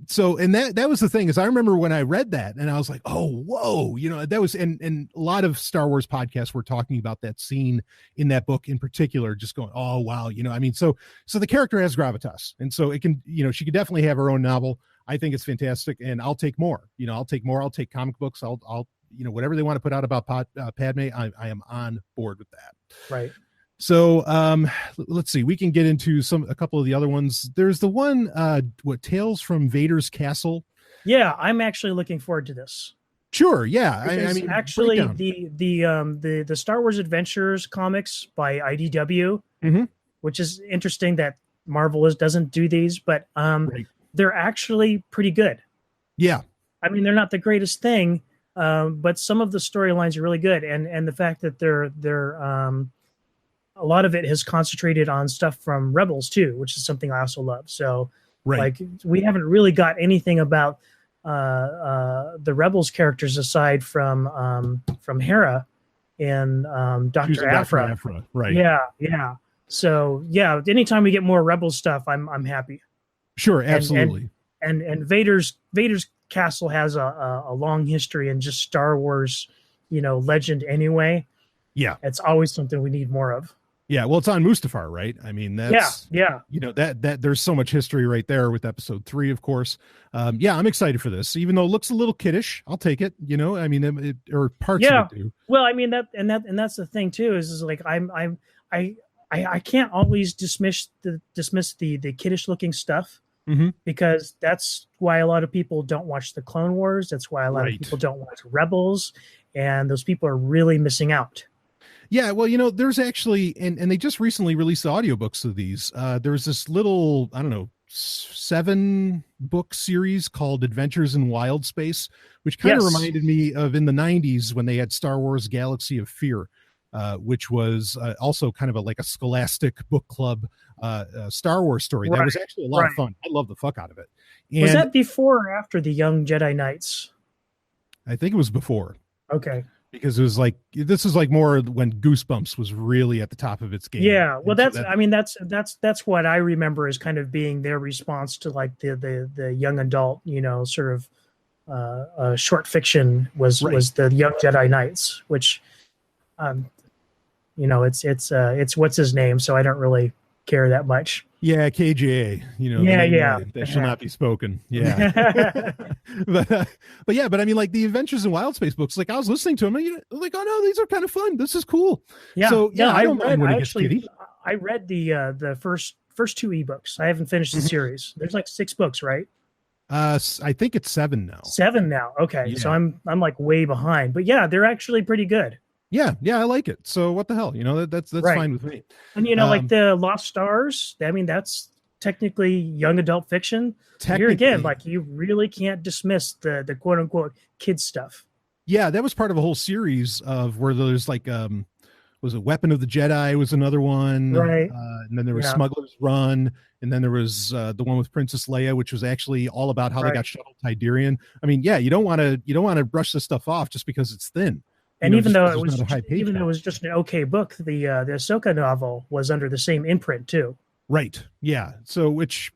So, and that was the thing, is I remember when I read that and I was like, oh, whoa, that was, and a lot of Star Wars podcasts were talking about that scene in that book in particular, just going, oh, wow. I mean, so the character has gravitas, and so it can, she could definitely have her own novel. I think it's fantastic, and I'll take more, I'll take more. I'll take comic books. I'll whatever they want to put out about Padme, I am on board with that. Right. So let's see. We can get into a couple of the other ones. There's the one, Tales from Vader's Castle. Yeah, I'm actually looking forward to this. Sure. Yeah. I mean, actually, the Star Wars Adventures comics by IDW, which is interesting that Marvel doesn't do these, but right. They're actually pretty good. Yeah. I mean, they're not the greatest thing, but some of the storylines are really good, and the fact that they're a lot of it has concentrated on stuff from Rebels too, which is something I also love. So, right. Like, we haven't really got anything about the Rebels characters aside from Hera and Dr. Aphra. Right. Yeah. So yeah, anytime we get more Rebels stuff, I'm happy. Sure, absolutely. And Vader's castle has a long history in just Star Wars, legend anyway. Yeah, it's always something we need more of. Yeah, well, it's on Mustafar, right? I mean, that's yeah. That there's so much history right there with Episode 3, of course. Yeah, I'm excited for this, even though it looks a little kiddish. I'll take it. I mean, or parts of it do. Well, I mean that's the thing too. Is like I can't always dismiss the kiddish looking stuff, because that's why a lot of people don't watch the Clone Wars. That's why a lot of people don't watch Rebels, and those people are really missing out. Yeah, well, there's actually, and they just recently released the audiobooks of these. There's this little, I don't know, 7-book series called Adventures in Wild Space, which kind of reminded me of in the 90s when they had Star Wars Galaxy of Fear, which was also kind of like a scholastic book club Star Wars story. That was actually a lot of fun. I love the fuck out of it. And was that before or after the Young Jedi Knights? I think it was before. Okay. Because it was like, this is like more when Goosebumps was really at the top of its game. Yeah, well, that's what I remember as kind of being their response to like the young adult, sort of short fiction was the Young Jedi Knights, which, it's what's his name, so I don't really care that much. Yeah, KJA, that shall not be spoken. Yeah. but I mean, like the Adventures in Wild Space books, like I was listening to them, and like, oh no, these are kind of fun. This is cool. Yeah. So I don't mind when it gets actually, kiddie. I read the first 2 ebooks. I haven't finished the series. There's like 6 books, right? I think it's 7 now. 7 now. Okay. Yeah. So I'm like way behind, but yeah, they're actually pretty good. Yeah, I like it. So what the hell, that's fine with me. And like the Lost Stars, I mean, that's technically young adult fiction. Here again, like you really can't dismiss the quote unquote kids stuff. Yeah, that was part of a whole series of where there's like was a Weapon of the Jedi was another one, right? And then there was Smuggler's Run, and then there was the one with Princess Leia, which was actually all about how they got shuttled Tydirian. I mean, yeah, you don't want to brush this stuff off just because it's thin. And even though it was just an okay book, the Ahsoka novel was under the same imprint too. Right. Yeah. So which,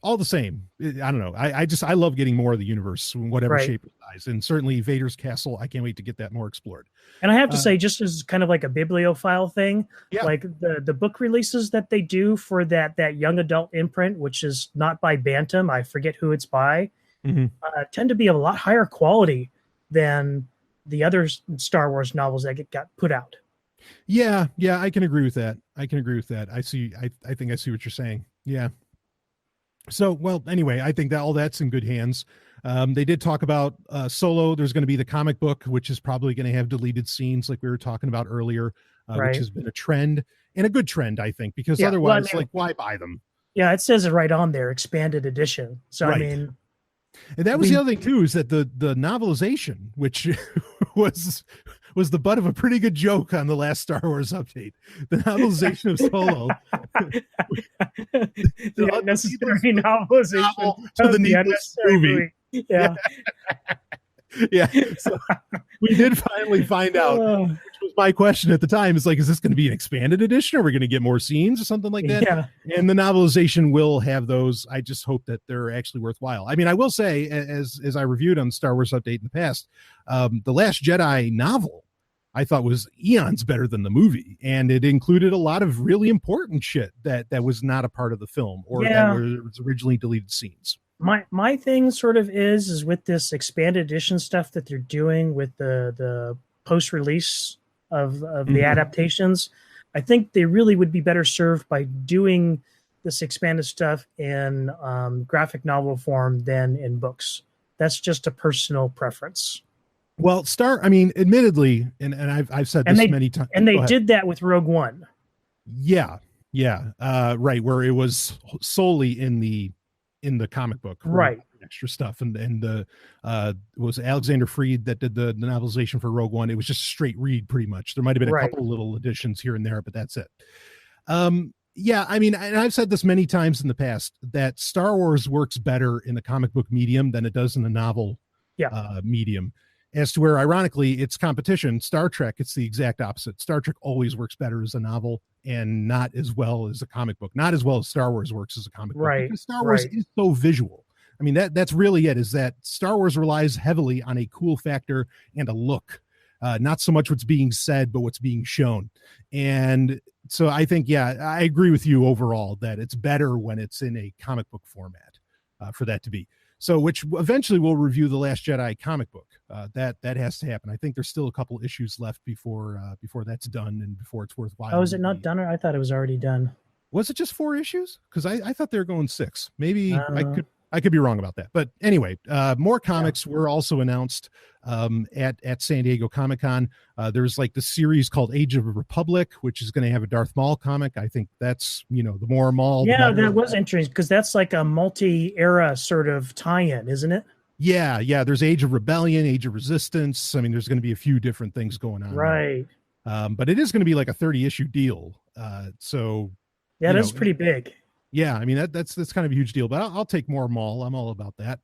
all the same. I don't know. I love getting more of the universe in whatever shape or size. And certainly Vader's Castle, I can't wait to get that more explored. And I have to say, just as kind of like a bibliophile thing, like the book releases that they do for that young adult imprint, which is not by Bantam, I forget who it's by, tend to be a lot higher quality than the other Star Wars novels that got put out. Yeah, I can agree with that. I think I see what you're saying. Yeah. So, well, anyway, I think that all that's in good hands. They did talk about Solo. There's going to be the comic book, which is probably going to have deleted scenes like we were talking about earlier, which has been a trend, and a good trend, I think, because otherwise, why buy them? Yeah, it says it right on there, expanded edition. So, I mean... And that was the other thing too, is that the novelization, which was the butt of a pretty good joke on the last Star Wars update, the novelization of Solo, the unnecessary novelization to the needless movie. Yeah. Yeah. So we did finally find out, which was my question at the time. Is like, is this going to be an expanded edition? Or are we going to get more scenes or something like that? Yeah. And the novelization will have those. I just hope that they're actually worthwhile. I mean, I will say, as I reviewed on Star Wars Update in the past, the Last Jedi novel I thought was eons better than the movie, and it included a lot of really important shit that was not a part of the film or that was originally deleted scenes. My thing sort of is with this expanded edition stuff that they're doing with the post release of the adaptations. I think they really would be better served by doing this expanded stuff in graphic novel form than in books. That's just a personal preference. Well, admittedly, and I've said this many times, and they did that with Rogue One. Yeah, right, where it was solely in the comic book, right? Extra stuff, and the it was Alexander Freed that did the novelization for Rogue One. It was just a straight read, pretty much. There might have been a couple little additions here and there, but that's it. Yeah, I mean, and I've said this many times in the past that Star Wars works better in the comic book medium than it does in the novel medium. As to where, ironically, it's competition. Star Trek, it's the exact opposite. Star Trek always works better as a novel and not as well as a comic book. Not as well as Star Wars works as a comic book. Because Star Wars is so visual. I mean, that's really it, is that Star Wars relies heavily on a cool factor and a look. Not so much what's being said, but what's being shown. And so I think, I agree with you overall that it's better when it's in a comic book format for that to be. So, which eventually we'll review the Last Jedi comic book. That has to happen. I think there's still a couple issues left before that's done and before it's worthwhile. Oh, is it not done? Or I thought it was already done. Was it just 4 issues? Because I thought they were going 6. Maybe I could be wrong about that. But anyway, more comics were also announced at San Diego Comic-Con. There's like the series called Age of the Republic, which is going to have a Darth Maul comic. I think that's, the more Maul. Yeah, that was interesting because that's like a multi-era sort of tie-in, isn't it? Yeah. There's Age of Rebellion, Age of Resistance. I mean, there's going to be a few different things going on. Right. But it is going to be like a 30-issue deal. So yeah, that's pretty big. Yeah, I mean, that's kind of a huge deal, but I'll take more Maul. I'm all about that.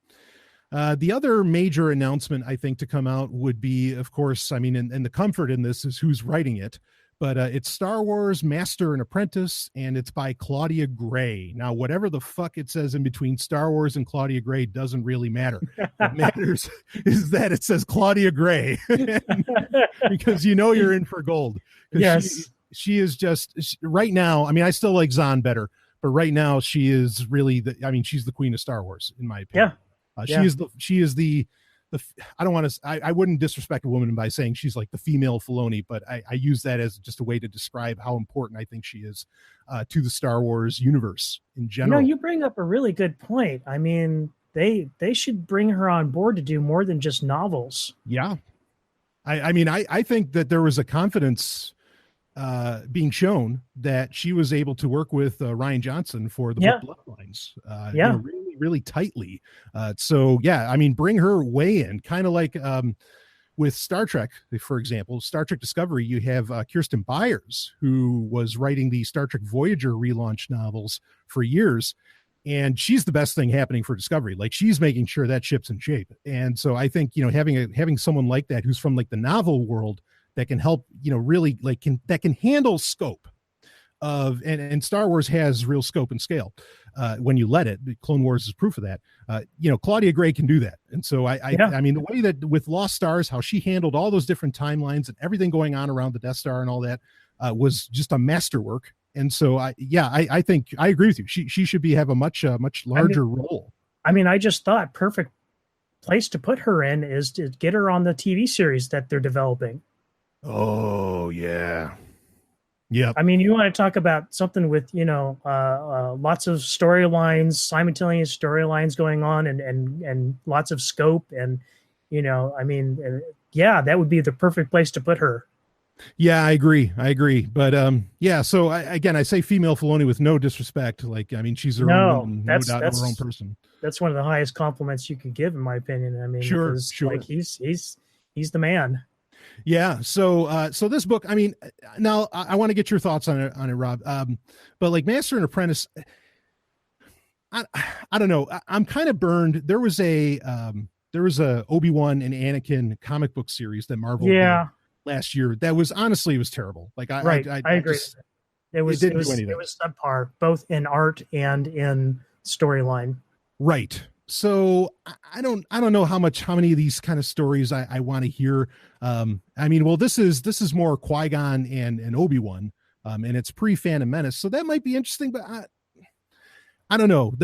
The other major announcement, I think, to come out would be, of course, I mean, and the comfort in this is who's writing it, but it's Star Wars Master and Apprentice, and it's by Claudia Gray. Now, whatever the fuck it says in between Star Wars and Claudia Gray doesn't really matter. What matters is that it says Claudia Gray, because you're in for gold. Yes. She is just, right now, I mean, I still like Zahn better, but right now she is really she's the queen of Star Wars, in my opinion. She is the I don't want to, I wouldn't disrespect a woman by saying she's like the female Filoni, but I use that as just a way to describe how important I think she is to the Star Wars universe in general. You bring up a really good point. I mean, they should bring her on board to do more than just novels. Yeah. I mean, I think that there was a confidence being shown that she was able to work with Rian Johnson for the book Bloodlines, really, really tightly. So I mean, bring her way in, kind of like with Star Trek, for example, Star Trek Discovery. You have Kirsten Byers, who was writing the Star Trek Voyager relaunch novels for years, and she's the best thing happening for Discovery. Like, she's making sure that ship's in shape. And so I think having someone like that who's from like the novel world that can help, really that can handle scope of, and Star Wars has real scope and scale when you let it. Clone Wars is proof of that. Claudia Gray can do that. And so I mean, the way that with Lost Stars, how she handled all those different timelines and everything going on around the Death Star and all that was just a masterwork. And so I think I agree with you. She should have a much larger role. I mean, I just thought perfect place to put her in is to get her on the TV series that they're developing. Oh yeah. Yeah. I mean, you want to talk about something with, lots of storylines, simultaneous storylines going on and lots of scope. And, I mean, that would be the perfect place to put her. Yeah, I agree. But, so I say female Filoni with no disrespect. Like, I mean, she's her own, no doubt her own person. That's one of the highest compliments you could give, in my opinion. I mean, sure. Like he's the man. Yeah. So this book, I mean, now I want to get your thoughts on it, Rob. But like Master and Apprentice, I don't know. I'm kind of burned. There was a Obi-Wan and Anakin comic book series that Marvel did last year that was honestly, it was terrible. Like Right. I I agree. just, It it was it didn't do was it anything. was subpar, both in art and in storyline. Right. So I don't know how many of these kind of stories I want to hear. I mean, well, this is more Qui-Gon and Obi-Wan, and it's pre-Phantom Menace, so that might be interesting, but I don't know.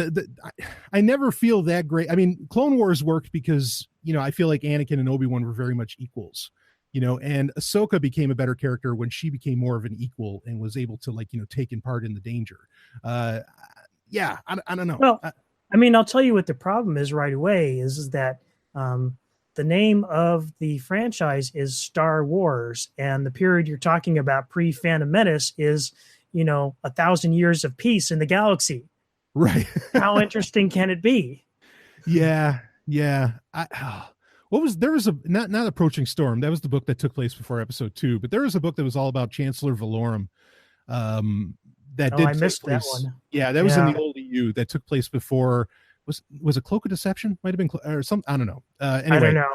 I never feel that great. I mean, Clone Wars worked because, you know, I feel like Anakin and Obi-Wan were very much equals, you know, and Ahsoka became a better character when she became more of an equal and was able to, like, you know, take in part in the danger. Uh, yeah, I don't know. Well, I mean, I'll tell you what the problem is right away is that um, the name of the franchise is Star Wars, and the period you're talking about pre Phantom Menace is, 1,000 years of peace in the galaxy. Right. How interesting can it be? Yeah, yeah. What was there was a not Approaching Storm. That was the book that took place before episode 2, but there was a book that was all about Chancellor Valorum. Um, that Oh, did I take missed that place. one. Yeah, that was in Yeah, the old EU that took place before. Was it Cloak of Deception? Might have been or some. I don't know. I don't Anyway, know.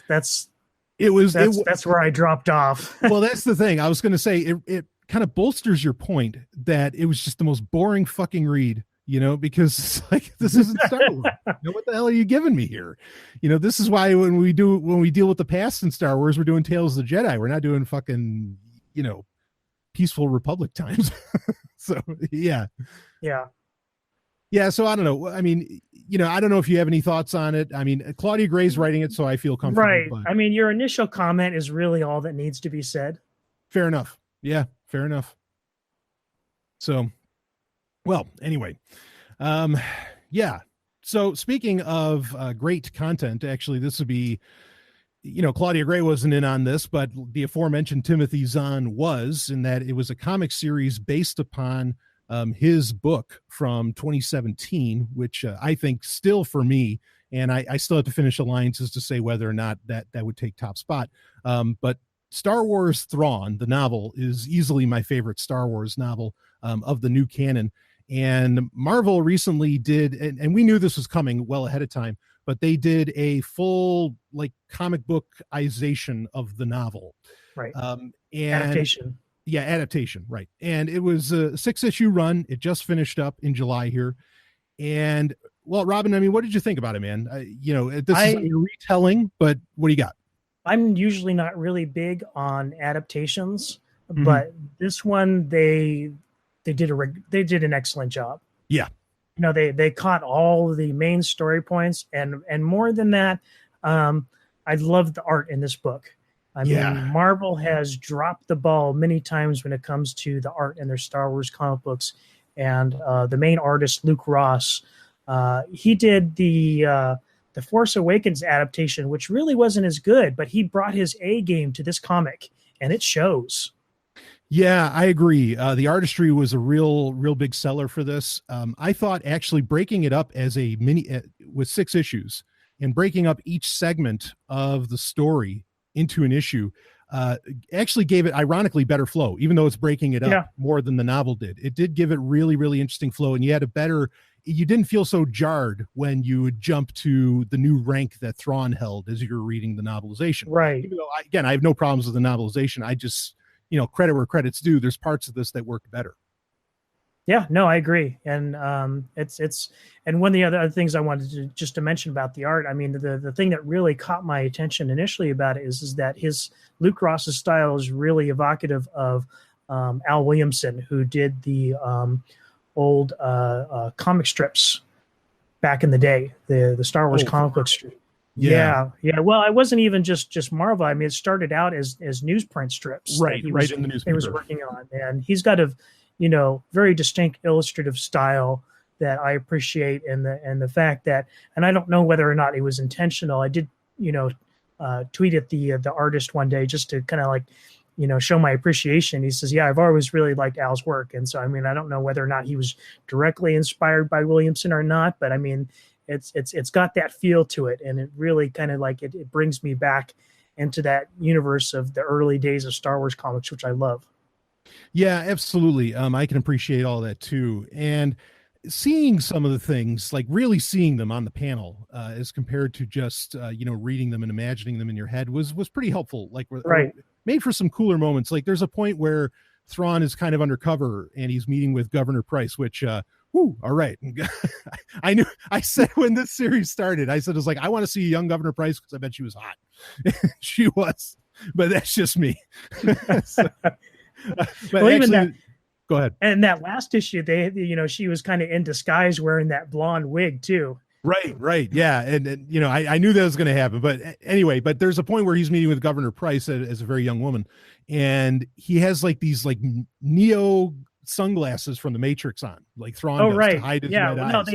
That's it was it. that's where I dropped off. Well, that's the thing. I was going to say it kind of bolsters your point that it was just the most boring fucking read, you know, because it's like, this isn't Star Wars. You know, what the hell are you giving me here? You know, this is why when we deal with the past in Star Wars, we're doing Tales of the Jedi. We're not doing fucking, you know, peaceful Republic times. So yeah. Yeah. Yeah, so I don't know. I mean, you know, I don't know if you have any thoughts on it. I mean, Claudia Gray's writing it, so I feel comfortable. Right. But I mean, your initial comment is really all that needs to be said. fair enough. Yeah, fair enough. So, well, anyway, um, yeah. So speaking of great content, actually, this would be, you know, Claudia Gray wasn't in on this, but the aforementioned Timothy Zahn was, in that it was a comic series based upon his book from 2017, which I think still for me, and I still have to finish alliances to say whether or not that would take top spot. But Star Wars Thrawn, the novel, is easily my favorite Star Wars novel of the new canon. And Marvel recently did, and we knew this was coming well ahead of time, but they did a full like comic bookization of the novel. Right. And Adaptation. Yeah, adaptation, right. And it was a 6-issue run. It just finished up in July here. And well, Robin, I mean, what did you think about it, man? You know, this is a retelling, but what do you got? I'm usually not really big on adaptations, Mhm. but this one they did an excellent job. Yeah. You know, they caught all of the main story points, and more than that, I loved the art in this book. I Yeah. mean, Marvel has dropped the ball many times when it comes to the art in their Star Wars comic books, and the main artist Luke Ross, he did the Force Awakens adaptation, which really wasn't as good, but he brought his A game to this comic, and it shows. Yeah, I agree. The artistry was a real big seller for this. I thought actually breaking it up as a mini with 6 issues and breaking up each segment of the story into an issue actually gave it ironically better flow, even though it's breaking it up more than the novel did. It did give it really interesting flow, and you didn't feel so jarred when you would jump to the new rank that Thrawn held as you were reading the novelization. Right. Even though I have no problems with the novelization. I just, you know, credit where credit's due. There's parts of this that worked better. Yeah, no, I agree. And it's and one of the other things I wanted to mention about the art, I mean, the thing that really caught my attention initially about it is that Luke Ross's style is really evocative of Al Williamson, who did the old comic strips back in the day, the Star Wars comic books. Yeah. Well, it wasn't even just Marvel. I mean, it started out as newsprint strips. Right in the newspaper. He was working on, and he's got a very distinct illustrative style that I appreciate, and the fact that, and I don't know whether or not it was intentional. I did, tweet at the artist one day just to kind of like, show my appreciation. He says, "Yeah, I've always really liked Al's work," and so I mean, I don't know whether or not he was directly inspired by Williamson or not, but I mean, it's got that feel to it, and it really kind of like it brings me back into that universe of the early days of Star Wars comics, which I love. Yeah, absolutely. I can appreciate all that too. And seeing some of the things, like really seeing them on the panel, as compared to just, reading them and imagining them in your head was pretty helpful. Like, right. made for some cooler moments. Like there's a point where Thrawn is kind of undercover and he's meeting with Governor Price, which all right. I said when this series started, I said, it was like, I want to see a young Governor Price because I bet she was hot. She was, but that's just me. So, well, even that, go ahead. And that last issue, she was kind of in disguise wearing that blonde wig too. Right. Yeah. And I knew that was going to happen, but anyway, but there's a point where he's meeting with Governor Price as a very young woman. And he has like these like Neo sunglasses from the Matrix on, like Thrawn does, to hide his red eyes.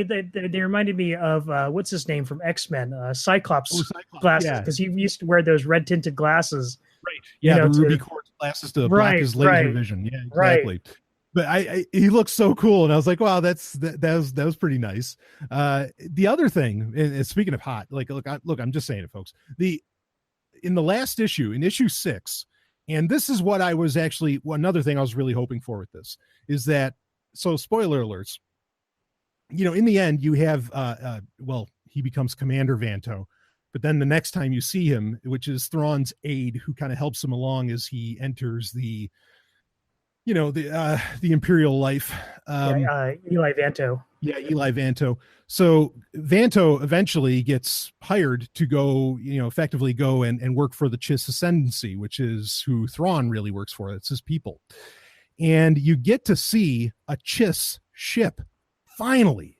They reminded me of what's his name from X-Men, Cyclops glasses, because he used to wear those red tinted glasses. Right. Yeah, the ruby quartz glasses to block his laser vision. Yeah, exactly. Right. But he looks so cool, and I was like, wow, that was pretty nice. The other thing, and speaking of hot, like look, I'm just saying it, folks. In the last issue, in issue 6. And this is what I was actually, another thing I was really hoping for with this is that, so spoiler alerts, in the end you have, he becomes Commander Vanto, but then the next time you see him, which is Thrawn's aide who kind of helps him along as he enters the Imperial life. Eli Vanto. Yeah, Eli Vanto. So Vanto eventually gets hired to go, effectively go and work for the Chiss Ascendancy, which is who Thrawn really works for. It's his people. And you get to see a Chiss ship finally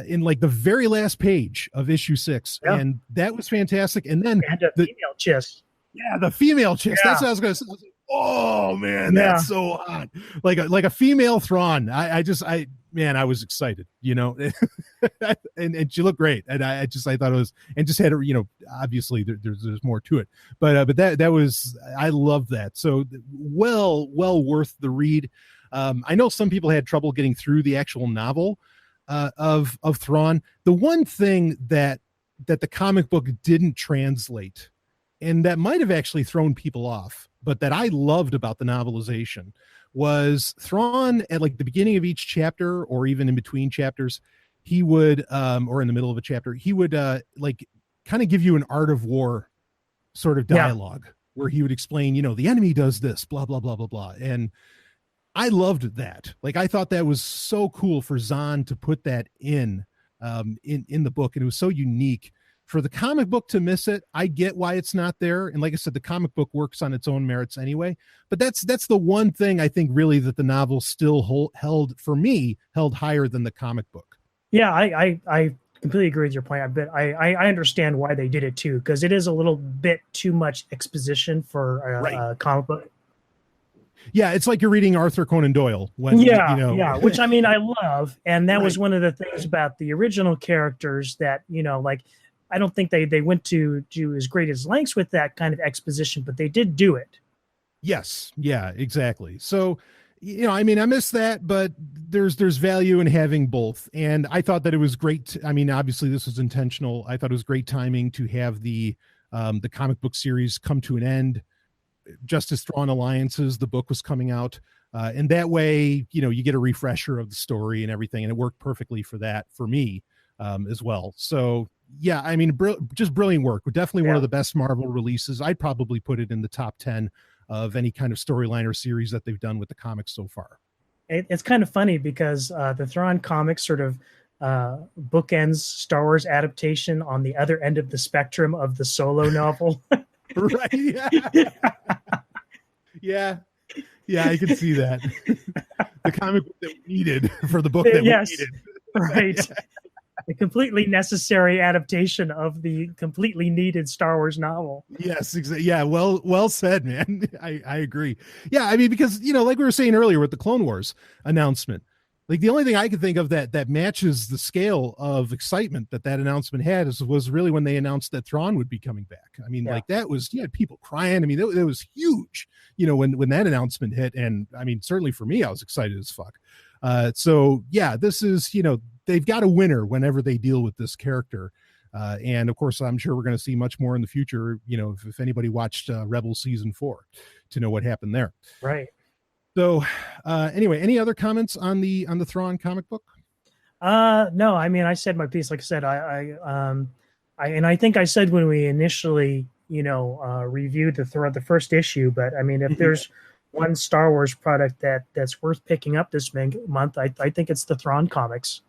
in like the very last page of issue 6. Yeah. And that was fantastic. And then a female Chiss. Yeah, the female Chiss. Yeah. That's what I was going to say. Oh man, that's so hot. Like a female Thrawn. I was excited, and she looked great. And I thought it was, and just had obviously there's more to it, but that was, I love that. So well worth the read. I know some people had trouble getting through the actual novel of Thrawn. The one thing that the comic book didn't translate, and that might have actually thrown people off, but that I loved about the novelization, was Thrawn at like the beginning of each chapter, or even in between chapters, he would, or in the middle of a chapter, he would like kind of give you an art of war sort of dialogue where he would explain, the enemy does this, blah, blah, blah, blah, blah. And I loved that. Like, I thought that was so cool for Zahn to put that in the book. And it was so unique. For the comic book to miss it, I get why it's not there. And like I said, the comic book works on its own merits anyway. But that's the one thing I think really that the novel still held higher than the comic book. Yeah, I completely agree with your point. But I understand why they did it too, because it is a little bit too much exposition for a comic book. Yeah, it's like you're reading Arthur Conan Doyle. When, which I mean, I love. And that was one of the things about the original characters that, like, I don't think they went to as great as lengths with that kind of exposition, but they did do it. Yes. Yeah, exactly. So, I miss that, but there's value in having both. And I thought that it was great. Obviously this was intentional. I thought it was great timing to have the comic book series come to an end just as Thrawn Alliances, the book was coming out. And that way, you get a refresher of the story and everything. And it worked perfectly for me as well. So, yeah, just brilliant work. Definitely one of the best Marvel releases. I'd probably put it in the top 10 of any kind of storyline or series that they've done with the comics so far. It's kind of funny because the Thrawn comics sort of bookends Star Wars adaptation on the other end of the spectrum of the Solo novel. Right. Yeah. Yeah, I can see that. The comic book that we needed for the book that we needed. Right. A completely necessary adaptation of the completely needed Star Wars novel. Yes, exactly. Yeah, well said, man. I agree. Yeah, because like we were saying earlier with the Clone Wars announcement, like the only thing I could think of that matches the scale of excitement that announcement had was really when they announced that Thrawn would be coming back. Like that was, you had people crying. It was huge, when that announcement hit. And certainly for me, I was excited as fuck. So yeah, this is, they've got a winner whenever they deal with this character. And of course, I'm sure we're going to see much more in the future, if anybody watched Rebels season 4 to know what happened there. Right. So anyway, any other comments on the Thrawn comic book? No, I said my piece. Like I said, I think I said when we initially reviewed the first issue. But I mean, if there's one Star Wars product that's worth picking up this month, I think it's the Thrawn comics.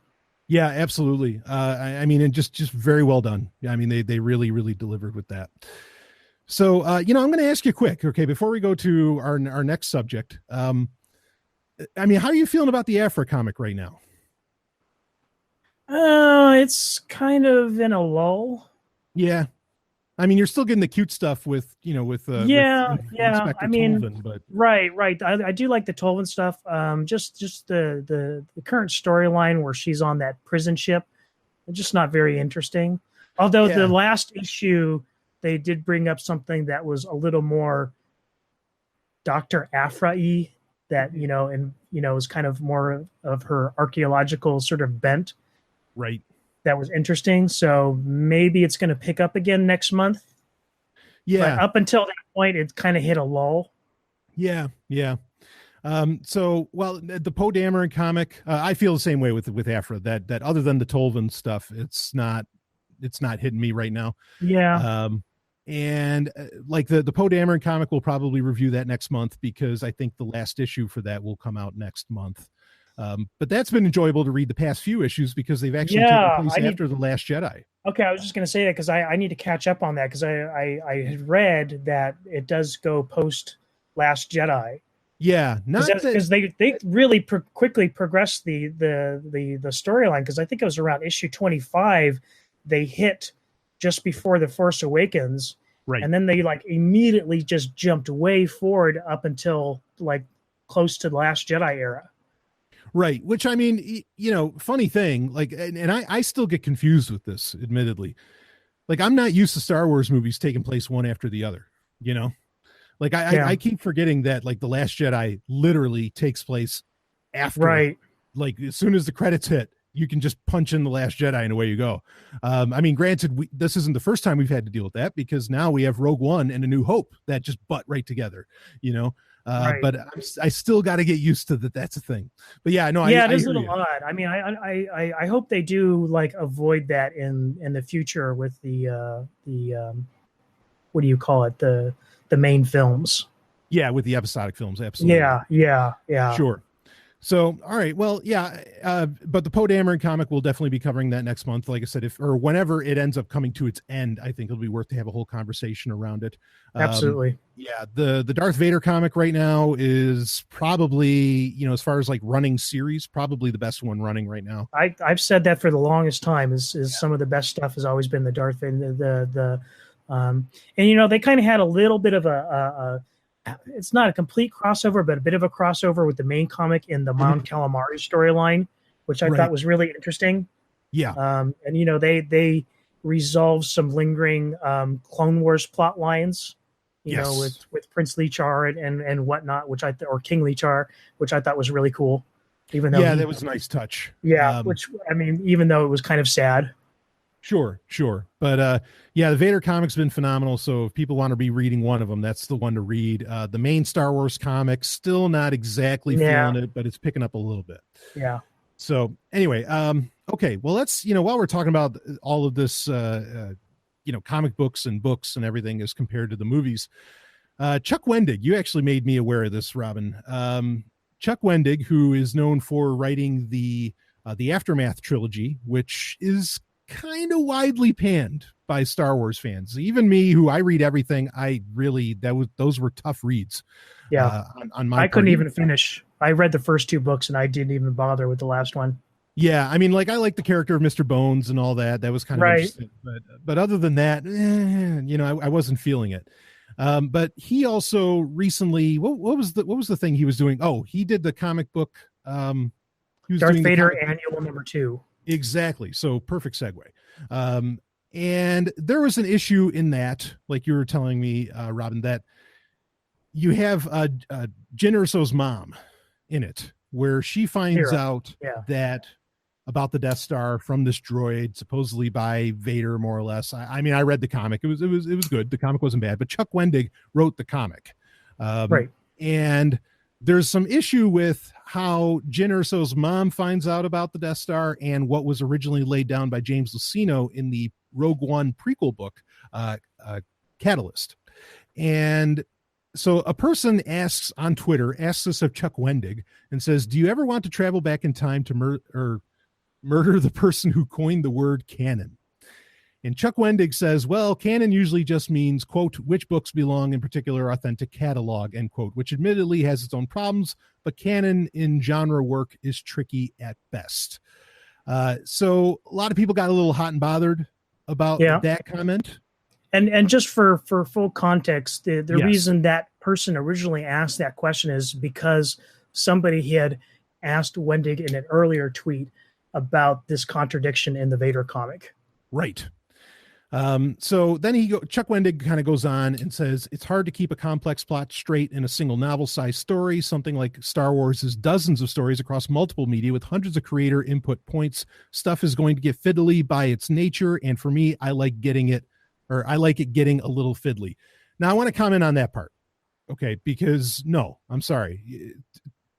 Yeah, absolutely. I mean, and just very well done. I mean, they really, really delivered with that. So, I'm going to ask you quick, okay, before we go to our next subject. I mean, how are you feeling about the Afra comic right now? It's kind of in a lull. Yeah. I mean, you're still getting the cute stuff with Inspector I mean, Tolvin, but right. I do like the Tolvin stuff. Just the current storyline where she's on that prison ship, just not very interesting. Although the last issue, they did bring up something that was a little more Dr. Afra-y, that was kind of more of her archaeological sort of bent. Right. That was interesting. So maybe it's going to pick up again next month. Yeah. But up until that point, it kind of hit a lull. Yeah. Yeah. The Poe Dameron comic, I feel the same way with Afra, that other than the Tolvin stuff, it's not hitting me right now. Yeah. Like the Poe Dameron comic, we'll probably review that next month because I think the last issue for that will come out next month. But that's been enjoyable to read the past few issues because they've actually taken place after The Last Jedi. Okay, I was just going to say that because I need to catch up on that because I had read that it does go post Last Jedi. Yeah, because they really quickly progressed the storyline, because I think it was around issue 25 they hit just before The Force Awakens, right, and then they like immediately just jumped way forward up until like close to the Last Jedi era. Right. Which, I mean, funny thing, like, and I still get confused with this, admittedly. Like, I'm not used to Star Wars movies taking place one after the other, Like, I keep forgetting that, like, The Last Jedi literally takes place after. Right. Like, as soon as the credits hit, you can just punch in The Last Jedi and away you go. I mean, granted, this isn't the first time we've had to deal with that because now we have Rogue One and A New Hope that just butt right together, Right. But I still got to get used to that. That's a thing. But yeah, no, it is a little odd. I mean, I hope they do like avoid that in the future with the what do you call it, the main films? Yeah, with the episodic films, absolutely. Yeah. Sure. So, all right. Well, yeah. But the Poe Dameron comic, we'll definitely be covering that next month. Like I said, whenever it ends up coming to its end, I think it'll be worth to have a whole conversation around it. Absolutely. Yeah. The Darth Vader comic right now is probably, as far as like running series, probably the best one running right now. I've said that for the longest time. Is some of the best stuff has always been the Darth Vader. And they kind of had a little bit of a it's not a complete crossover, but a bit of a crossover with the main comic in the Mon Calamari storyline, which I thought was really interesting. Yeah. And they resolved some lingering Clone Wars plot lines, with Prince Lichar and whatnot, or King Lichar, which I thought was really cool. Even though that was a nice touch. Yeah, which I mean, even though it was kind of sad. Sure. But the Vader comic's been phenomenal. So if people want to be reading one of them, that's the one to read. The main Star Wars comic, still not exactly feeling it, but it's picking up a little bit. Yeah. So anyway, okay. Well, let's, while we're talking about all of this, comic books and everything as compared to the movies, Chuck Wendig, you actually made me aware of this, Robin. Chuck Wendig, who is known for writing the Aftermath trilogy, which is kind of widely panned by Star Wars fans. Even me, who I read everything, those were tough reads. Yeah. On my I couldn't even finish. I read the first two books and I didn't even bother with the last one. Yeah, I mean, like, I like the character of Mr. Bones and all that. That was kind of interesting. But other than that, I wasn't feeling it. But he also recently, what was the thing he was doing? Oh, he did the comic book. Darth Vader Annual #2. Exactly. So perfect segue. And there was an issue in that, like you were telling me, Robin, that you have Jyn Erso's mom in it, where she finds out that about the Death Star from this droid, supposedly by Vader, more or less. I mean, I read the comic. It was good. The comic wasn't bad, but Chuck Wendig wrote the comic. Right. And there's some issue with how Jyn Erso's mom finds out about the Death Star and what was originally laid down by James Luceno in the Rogue One prequel book, catalyst. And so a person asks on Twitter, asks this of Chuck Wendig, and says, do you ever want to travel back in time to murder the person who coined the word canon? And Chuck Wendig says, well, canon usually just means, quote, which books belong in particular authentic catalog, end quote, which admittedly has its own problems, but canon in genre work is tricky at best. So a lot of people got a little hot and bothered about that comment. And just for full context, the Yes. reason that person originally asked that question is because somebody had asked Wendig in an earlier tweet about this contradiction in the Vader comic. Right. So then Chuck Wendig kind of goes on and says, it's hard to keep a complex plot straight in a single novel-sized story. Something like Star Wars is dozens of stories across multiple media with hundreds of creator input points. Stuff is going to get fiddly by its nature. And for me, I like it getting a little fiddly. Now I want to comment on that part. Okay. Because no, I'm sorry.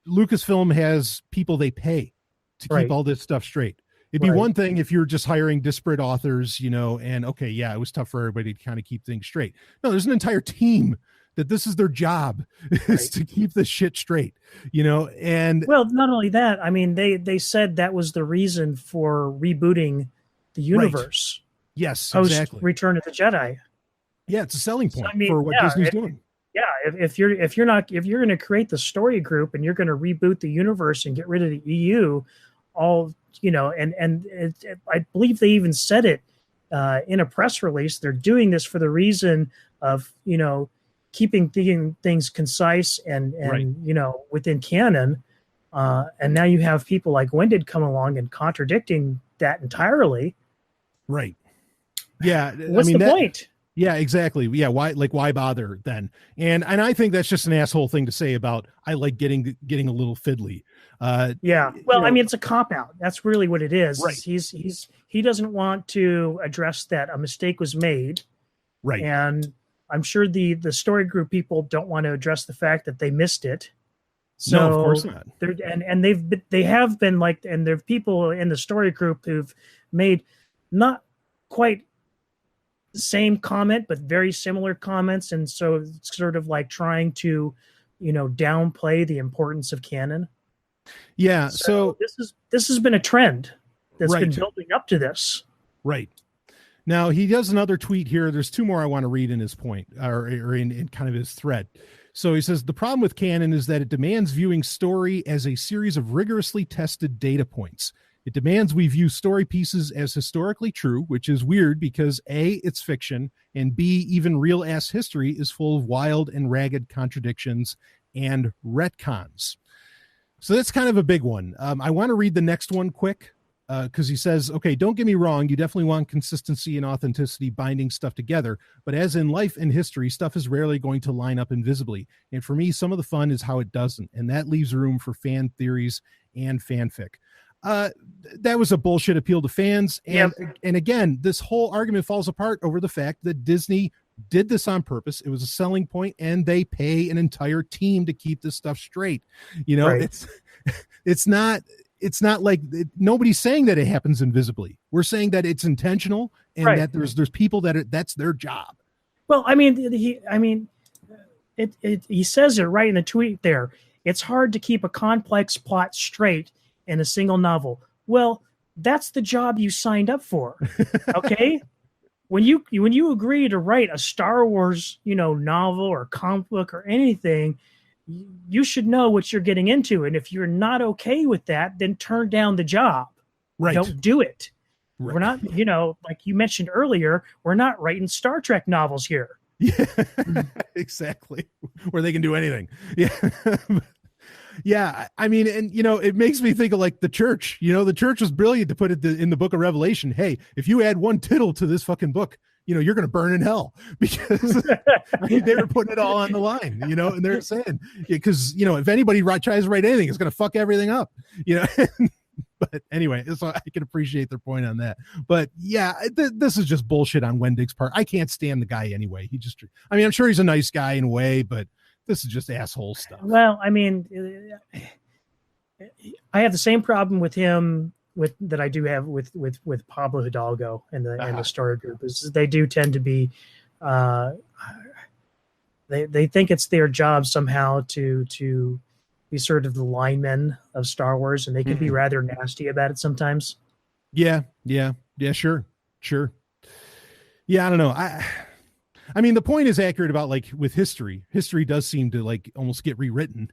Lucasfilm has people they pay to keep all this stuff straight. It'd be one thing if you're just hiring disparate authors, and okay, yeah, it was tough for everybody to kind of keep things straight. No, there's an entire team that this is their job is to keep this shit straight, and well, not only that, I mean, they said that was the reason for rebooting the universe. Right. Yes, post exactly. Return of the Jedi. Yeah, it's a selling point for what Disney's doing. Yeah, if you're going to create the story group and you're going to reboot the universe and get rid of the EU, I believe they even said it in a press release. They're doing this for the reason of keeping things concise and within canon. And now you have people like Wendig come along and contradicting that entirely. Right. Yeah. What's the point? Yeah, exactly. Yeah. Why bother then? And I think that's just an asshole thing to say about, I like getting a little fiddly. Yeah. Well, I mean, it's a cop out. That's really what it is. Right. He doesn't want to address that a mistake was made. Right. And I'm sure the story group people don't want to address the fact that they missed it. So no, of course not. They have been like, and there are people in the story group who've made not quite the same comment, but very similar comments. And so it's sort of like trying to, downplay the importance of canon. Yeah. So this has been a trend that's been Right. building up to this. Right. Now he does another tweet here. There's two more I want to read in his point or in kind of his thread. So he says, the problem with canon is that it demands viewing story as a series of rigorously tested data points. It demands we view story pieces as historically true, which is weird because A, it's fiction, and B, even real ass history is full of wild and ragged contradictions and retcons. So that's kind of a big one. I want to read the next one quick because he says, okay, don't get me wrong. You definitely want consistency and authenticity binding stuff together. But as in life and history, stuff is rarely going to line up invisibly. And for me, some of the fun is how it doesn't. And that leaves room for fan theories and fanfic. That was a bullshit appeal to fans. And again, this whole argument falls apart over the fact that Disney did this on purpose. It was a selling point, and they pay an entire team to keep this stuff straight. It's not like nobody's saying that it happens invisibly. We're saying that it's intentional and that there's people that's their job. Well, I mean, he says it right in the tweet there. It's hard to keep a complex plot straight in a single novel. Well, that's the job you signed up for. Okay. When you agree to write a Star Wars, novel or comic book or anything, you should know what you're getting into. And if you're not okay with that, then turn down the job. Right. Don't do it. Right. We're not, like you mentioned earlier, we're not writing Star Trek novels here. Yeah, exactly. Where they can do anything. Yeah. Yeah, I mean, and it makes me think of like the church. The church was brilliant to put it in the book of Revelation. Hey, if you add one tittle to this fucking book, you're going to burn in hell, because they were putting it all on the line, and they're saying, because, if anybody tries to write anything, it's going to fuck everything up, But anyway, so I can appreciate their point on that. But yeah, this is just bullshit on Wendig's part. I can't stand the guy anyway. I'm sure he's a nice guy in a way, but this is just asshole stuff. Well, I mean, I have the same problem with him that I do have with Pablo Hidalgo and the story group. Is they do tend to be they think it's their job somehow to be sort of the linemen of Star Wars, and they can be rather nasty about it sometimes. Yeah, sure. Yeah, I don't know. I mean, the point is accurate about, like, with history. History does seem to, like, almost get rewritten.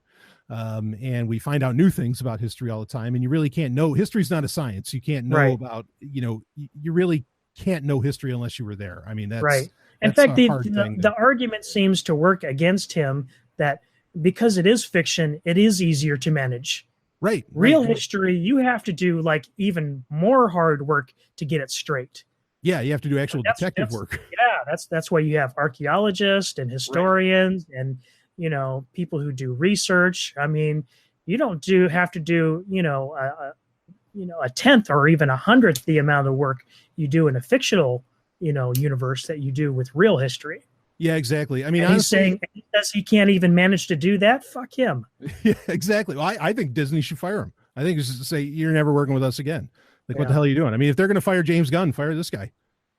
And we find out new things about history all the time, and you really can't know. History's not a science. You can't know about, you really can't know history unless you were there. I mean, that's right. In that's fact, a hard thing the argument seems to work against him that because it is fiction, it is easier to manage. Right. Real history, you have to do like even more hard work to get it straight. Yeah, you have to do actual detective work. Yeah, that's why you have archaeologists and historians and people who do research. I mean, you don't have to do a tenth or even 100th the amount of work you do in a fictional universe that you do with real history. Yeah, exactly. I mean, and honestly, he's saying he can't even manage to do that. Fuck him. Yeah, exactly. Well, I think Disney should fire him. I think it's just to say, you're never working with us again. Like, what the hell are you doing? I mean, if they're going to fire James Gunn, fire this guy.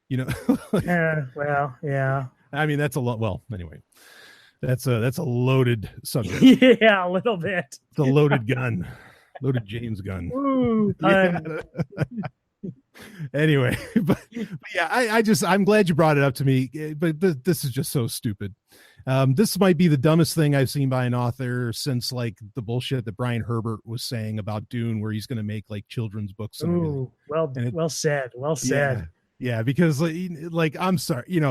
Well, yeah. I mean, that's a lot. Well, anyway, that's a loaded subject. Yeah, a little bit. It's a loaded gun, loaded James Gunn. Ooh, yeah. Anyway, but yeah, I'm glad you brought it up to me. But this is just so stupid. This might be the dumbest thing I've seen by an author since, like, the bullshit that Brian Herbert was saying about Dune, where he's going to make, like, children's books. Ooh, well said. Yeah, because like I'm sorry,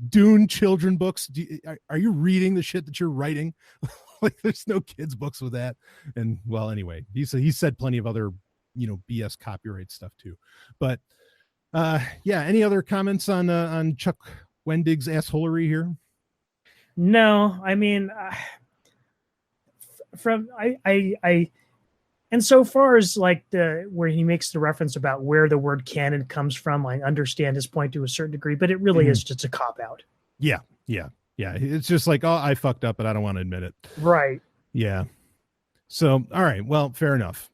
Dune children books. Are you reading the shit that you're writing? Like, there's no kids books with that. And well, anyway, he said plenty of other BS copyright stuff too. But yeah, any other comments on Chuck Wendig's assholery here? No, I mean, and so far as like where he makes the reference about where the word canon comes from, I understand his point to a certain degree, but it really is just a cop out. Yeah. It's just like, oh, I fucked up, but I don't want to admit it. Right. Yeah. So, all right. Well, fair enough.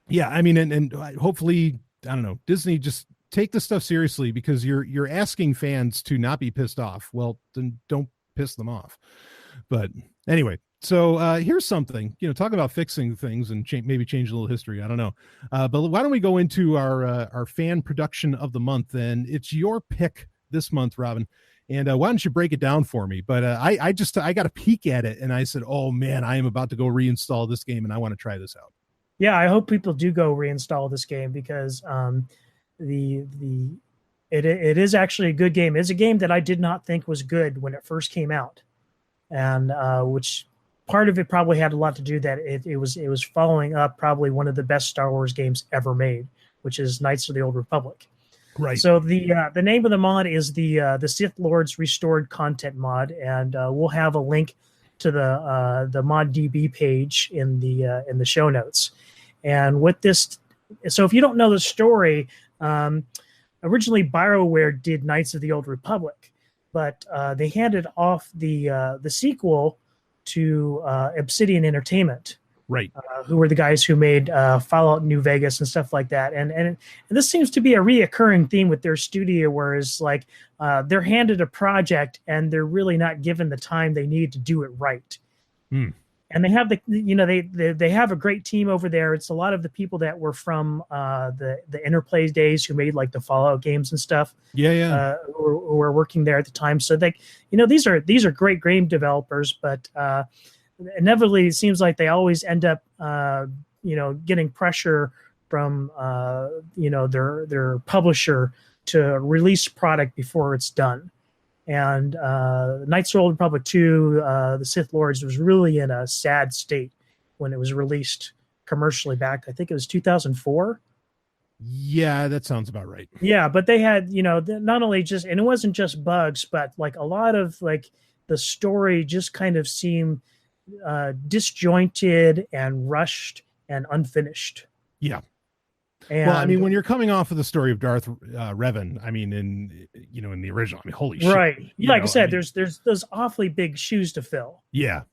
Yeah, I mean, and hopefully, I don't know, Disney, just take this stuff seriously, because you're asking fans to not be pissed off. Well, then don't piss them off. But anyway, so here's something, talk about fixing things and maybe change a little history. I don't know. But why don't we go into our fan production of the month? And it's your pick this month, Robin. And why don't you break it down for me? But I got a peek at it, and I said, oh man, I am about to go reinstall this game, and I want to try this out. Yeah, I hope people do go reinstall this game, because it is actually a good game. It's a game that I did not think was good when it first came out, and which part of it probably had a lot to do that it was following up probably one of the best Star Wars games ever made, which is Knights of the Old Republic. Right. So the name of the mod is the Sith Lords Restored Content mod, and we'll have a link to the ModDB page in the show notes. And with this, so if you don't know the story, originally BioWare did Knights of the Old Republic, but they handed off the sequel to Obsidian Entertainment, right? Who were the guys who made Fallout New Vegas and stuff like that. And this seems to be a reoccurring theme with their studio, where it's like they're handed a project and they're really not given the time they need to do it right. And they have they have a great team over there. It's a lot of the people that were from the Interplay days, who made like the Fallout games and stuff. Yeah. Who were working there at the time. So these are great game developers, but inevitably it seems like they always end up getting pressure from their publisher to release product before it's done. And Knights of the Old Republic 2, the Sith Lords, was really in a sad state when it was released commercially back. I think it was 2004. Yeah, that sounds about right. Yeah, but they had, not only just, and it wasn't just bugs, but like a lot of like the story just kind of seemed disjointed and rushed and unfinished. Yeah. And, well, I mean, when you're coming off of the story of Darth Revan, I mean, in the original, I mean, holy shit. Right. Like I said, there's those awfully big shoes to fill. Yeah.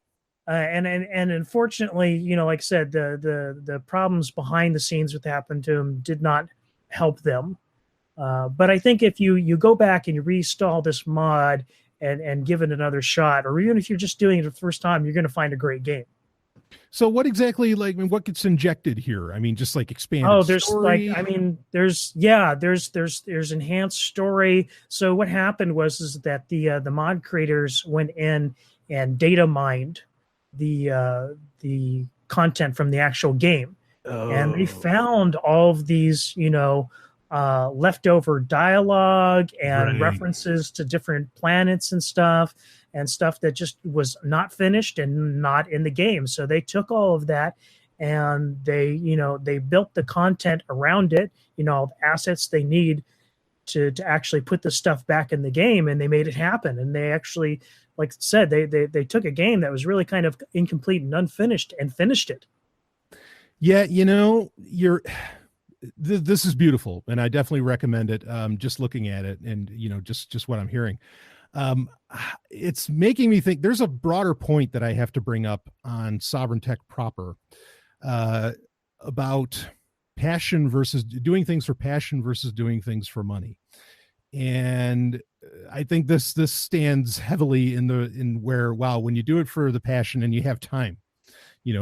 And unfortunately, like I said, the problems behind the scenes that happened to him did not help them. But I think if you go back and you reinstall this mod and give it another shot, or even if you're just doing it the first time, you're going to find a great game. So what exactly, like, I mean, what gets injected here? I mean, just like expanded Oh, there's story? like, I mean, there's enhanced story. So what happened was that the mod creators went in and data mined the content from the actual game, and they found all of these, leftover dialogue and references to different planets and stuff that just was not finished and not in the game. So they took all of that and they built the content around it, all the assets they need to actually put the stuff back in the game, and they made it happen. And they actually, like I said, they took a game that was really kind of incomplete and unfinished and finished it. Yeah, this is beautiful, and I definitely recommend it. Just looking at it, and just what I'm hearing, it's making me think. There's a broader point that I have to bring up on Sovereign Tech proper, about passion versus doing things for passion versus doing things for money. And I think this stands heavily in where, wow, when you do it for the passion and you have time,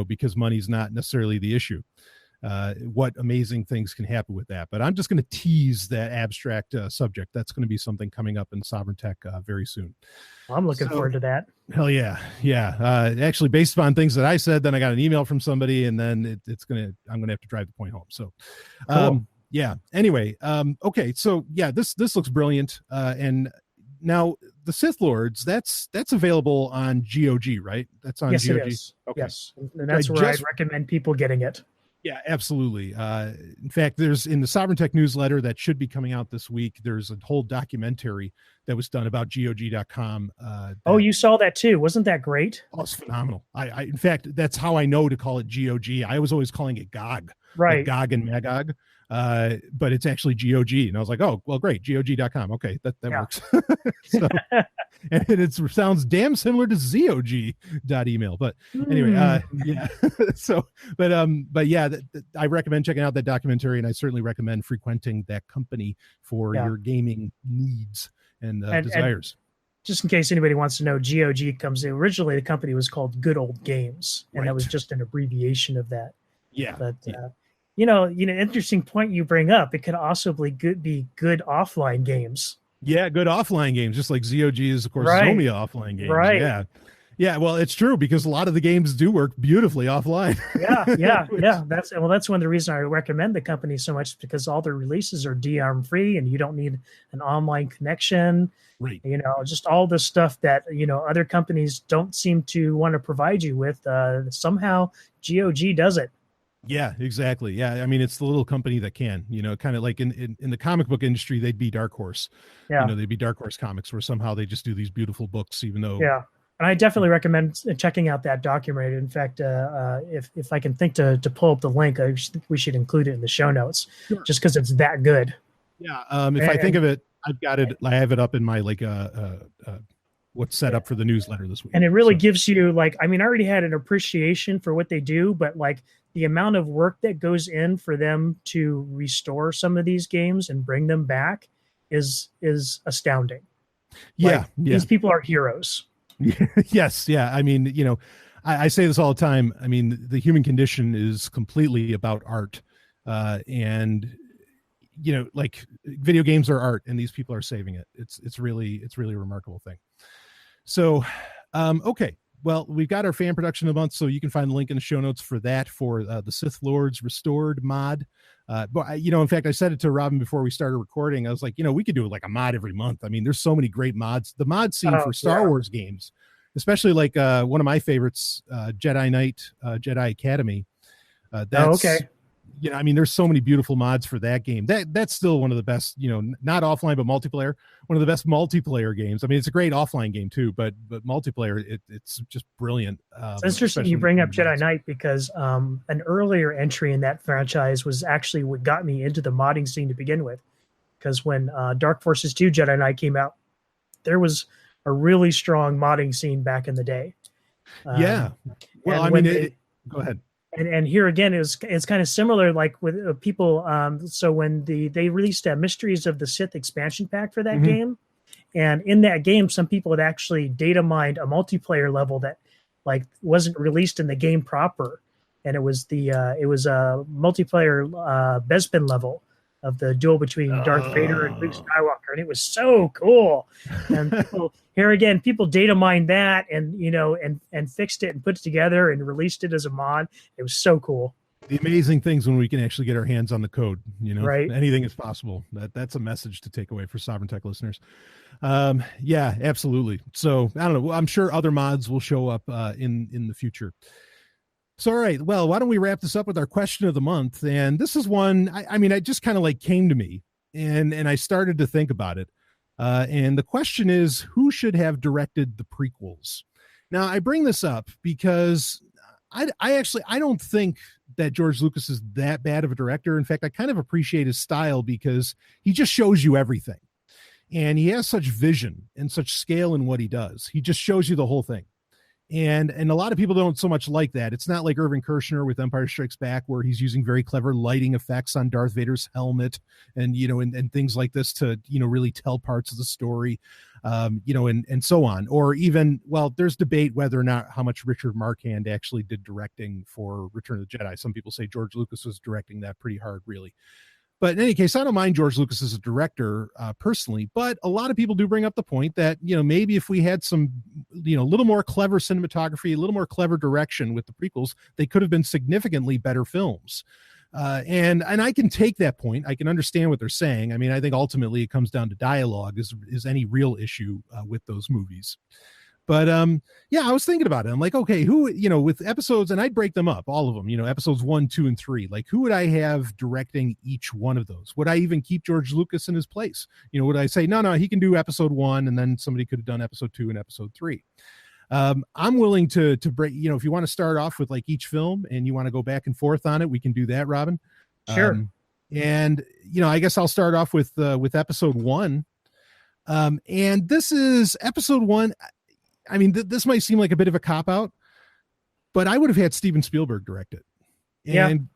because money's not necessarily the issue, what amazing things can happen with that. But I'm just going to tease that abstract subject. That's going to be something coming up in Sovereign Tech very soon. I'm looking forward to that. Hell yeah. Yeah. Actually, based upon things that I said, then I got an email from somebody, and then I'm going to have to drive the point home. So, cool. Yeah. Anyway. Okay. So yeah, this looks brilliant. And now the Sith Lords, that's available on GOG, right? That's on yes, GOG. It is. Okay. Yes. And that's where I'd recommend people getting it. Yeah, absolutely. In fact, there's in the Sovereign Tech newsletter that should be coming out this week, there's a whole documentary that was done about GOG.com. You saw that too. Wasn't that great? Oh, it's phenomenal. I in fact, that's how I know to call it GOG. I was always calling it GOG, right? Like Gog and Magog. But it's actually GOG. And I was like, oh, well, great. GOG.com. Okay. That works. So, and it sounds damn similar to ZOG.email, but anyway, yeah. So, but yeah, I recommend checking out that documentary, and I certainly recommend frequenting that company for your gaming needs and desires. And just in case anybody wants to know, GOG comes in. Originally, the company was called Good Old Games, and that was just an abbreviation of that. Yeah. But, interesting point you bring up. It could also be good offline games. Yeah, good offline games, just like ZOG is, of course, only offline games. Right. Yeah. Yeah, well, it's true because a lot of the games do work beautifully offline. Yeah. That's one of the reasons I recommend the company so much, because all their releases are DRM free, and you don't need an online connection. Right. Just all the stuff that other companies don't seem to want to provide you with. Somehow GOG does it. Yeah, exactly. Yeah, I mean, it's the little company that can, kind of like in the comic book industry, they'd be Dark Horse. Yeah. They'd be Dark Horse Comics, where somehow they just do these beautiful books, even though. Yeah. And I definitely recommend checking out that documentary. In fact, if I can think to pull up the link, we should include it in the show notes, just because it's that good. Yeah. I think of it, I've got it. I have it up in my what's set up for the newsletter this week. And it really gives you I already had an appreciation for what they do, but the amount of work that goes in for them to restore some of these games and bring them back is astounding. Yeah. These people are heroes. Yes. Yeah. I mean, I say this all the time. I mean, the human condition is completely about art. And video games are art, and these people are saving it. It's really a remarkable thing. So, okay. Well, we've got our fan production of the month, so you can find the link in the show notes for that, for the Sith Lords Restored mod. But in fact, I said it to Robin before we started recording. I was like, we could do like a mod every month. I mean, there's so many great mods. The mod scene for Star Wars games, especially one of my favorites, Jedi Knight, Jedi Academy. Okay. I mean, there's so many beautiful mods for that game. That's still one of the best, not offline, but multiplayer, one of the best multiplayer games. I mean, it's a great offline game too, but multiplayer, it's just brilliant. It's interesting you bring up Jedi Knight, because an earlier entry in that franchise was actually what got me into the modding scene to begin with. Because when Dark Forces 2 Jedi Knight came out, there was a really strong modding scene back in the day. Yeah. Well, I mean, go ahead. And here again it's kind of similar, like with people. So when they released a Mysteries of the Sith expansion pack for that Mm-hmm. game, and in that game, some people had actually data mined a multiplayer level that like wasn't released in the game proper, and it was a multiplayer Bespin level of the duel between Darth Vader and Luke Oh. Skywalker, and it was so cool. And people here again, people data mined that, and and fixed it and put it together and released it as a mod. It was so cool. The amazing things when we can actually get our hands on the code, Right. anything is possible. That's a message to take away for Sovereign Tech listeners. Yeah, absolutely. So I don't know. I'm sure other mods will show up in the future. So, all right. Well, why don't we wrap this up with our question of the month? And this is one, I mean, it just kind of like came to me and I started to think about it. And the question is, who should have directed the prequels? Now, I bring this up because I don't think that George Lucas is that bad of a director. In fact, I kind of appreciate his style because he just shows you everything. And he has such vision and such scale in what he does. He just shows you the whole thing. And a lot of people don't so much like that. It's not like Irvin Kershner with Empire Strikes Back, where he's using very clever lighting effects on Darth Vader's helmet and and things like this to really tell parts of the story, and so on. Or even, well, there's debate whether or not how much Richard Marquand actually did directing for Return of the Jedi. Some people say George Lucas was directing that pretty hard, really. But in any case, I don't mind George Lucas as a director personally, but a lot of people do bring up the point that, maybe if we had some, a little more clever cinematography, a little more clever direction with the prequels, they could have been significantly better films. And I can take that point. I can understand what they're saying. I mean, I think ultimately it comes down to dialogue is any real issue with those movies. But yeah, I was thinking about it. I'm like, okay, who, with episodes, and I'd break them up, all of them, episodes 1, 2, and 3. Like, who would I have directing each one of those? Would I even keep George Lucas in his place? Would I say, no, he can do episode 1, and then somebody could have done episode 2 and episode 3? I'm willing to break, if you want to start off with like each film and you want to go back and forth on it, we can do that, Robin. Sure. And, I guess I'll start off with episode 1. And this is episode 1. I mean, this might seem like a bit of a cop-out, but I would have had Steven Spielberg direct it. And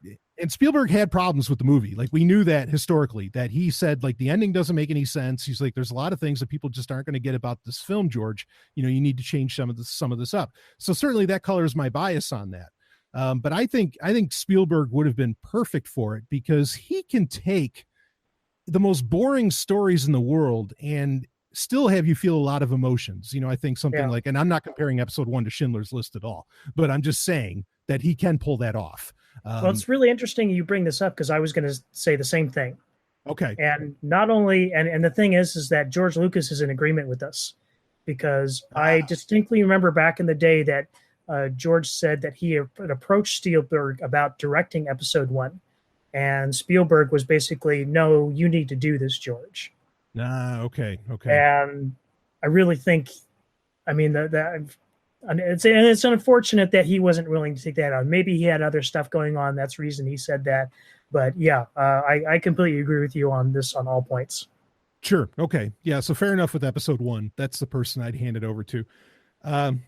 Spielberg had problems with the movie. Like, we knew that historically, that he said, like, the ending doesn't make any sense. He's like, there's a lot of things that people just aren't going to get about this film, George. You need to change some of this up. So certainly that colors my bias on that. But I think Spielberg would have been perfect for it because he can take the most boring stories in the world and still have you feel a lot of emotions. I think something like, and I'm not comparing episode 1 to Schindler's List at all, but I'm just saying that he can pull that off. Well, it's really interesting you bring this up because I was going to say the same thing. Okay. And not only, and the thing is that George Lucas is in agreement with us because I distinctly remember back in the day that George said that he had approached Spielberg about directing episode 1. And Spielberg was basically, no, you need to do this, George. Okay. And I really think, I mean, it's unfortunate that he wasn't willing to take that on. Maybe he had other stuff going on. That's the reason he said that. But yeah, I completely agree with you on this on all points. Sure. Okay. Yeah. So fair enough with episode 1. That's the person I'd hand it over to. And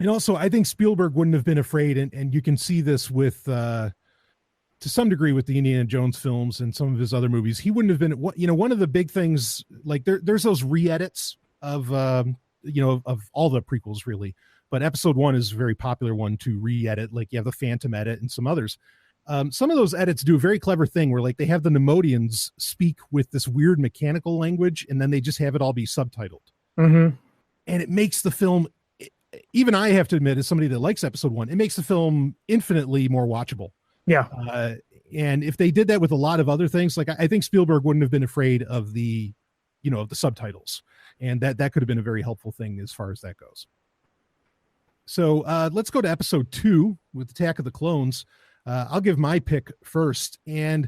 also, I think Spielberg wouldn't have been afraid, and you can see this with to some degree with the Indiana Jones films and some of his other movies. He wouldn't have been, one of the big things, like there's those re-edits of all the prequels really, but episode 1 is a very popular one to re-edit. Like you have the Phantom edit and some others. Some of those edits do a very clever thing where like they have the Nemodians speak with this weird mechanical language and then they just have it all be subtitled. Mm-hmm. And it makes the film, even I have to admit, as somebody that likes episode 1, it makes the film infinitely more watchable. Yeah. And if they did that with a lot of other things, like I think Spielberg wouldn't have been afraid of the subtitles, and that could have been a very helpful thing as far as that goes. So let's go to episode 2 with Attack of the Clones. I'll give my pick first, and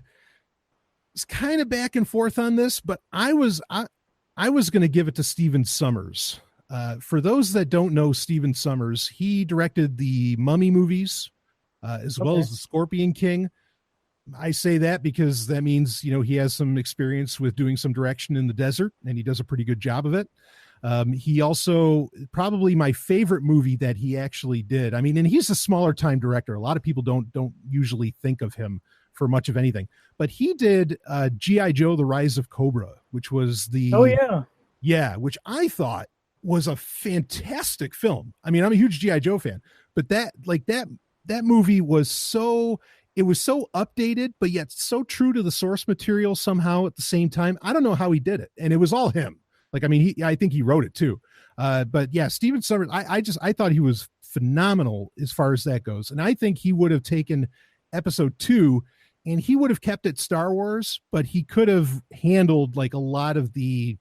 it's kind of back and forth on this, but I was going to give it to Stephen Sommers. For those that don't know Stephen Sommers, he directed the Mummy movies, as well as the Scorpion King. I say that because that means, he has some experience with doing some direction in the desert, and he does a pretty good job of it. He also, probably my favorite movie that he actually did. I mean, and he's a smaller time director. A lot of people don't usually think of him for much of anything, but he did G.I. Joe: The Rise of Cobra, which was Oh yeah. which I thought was a fantastic film. I mean, I'm a huge G.I. Joe fan, but that movie was so, it was so updated, but yet so true to the source material somehow at the same time. I don't know how he did it. And it was all him. Like, I mean, I think he wrote it too. But yeah, Steven Sommers, I thought he was phenomenal as far as that goes. And I think he would have taken episode 2 and he would have kept it Star Wars, but he could have handled like a lot of the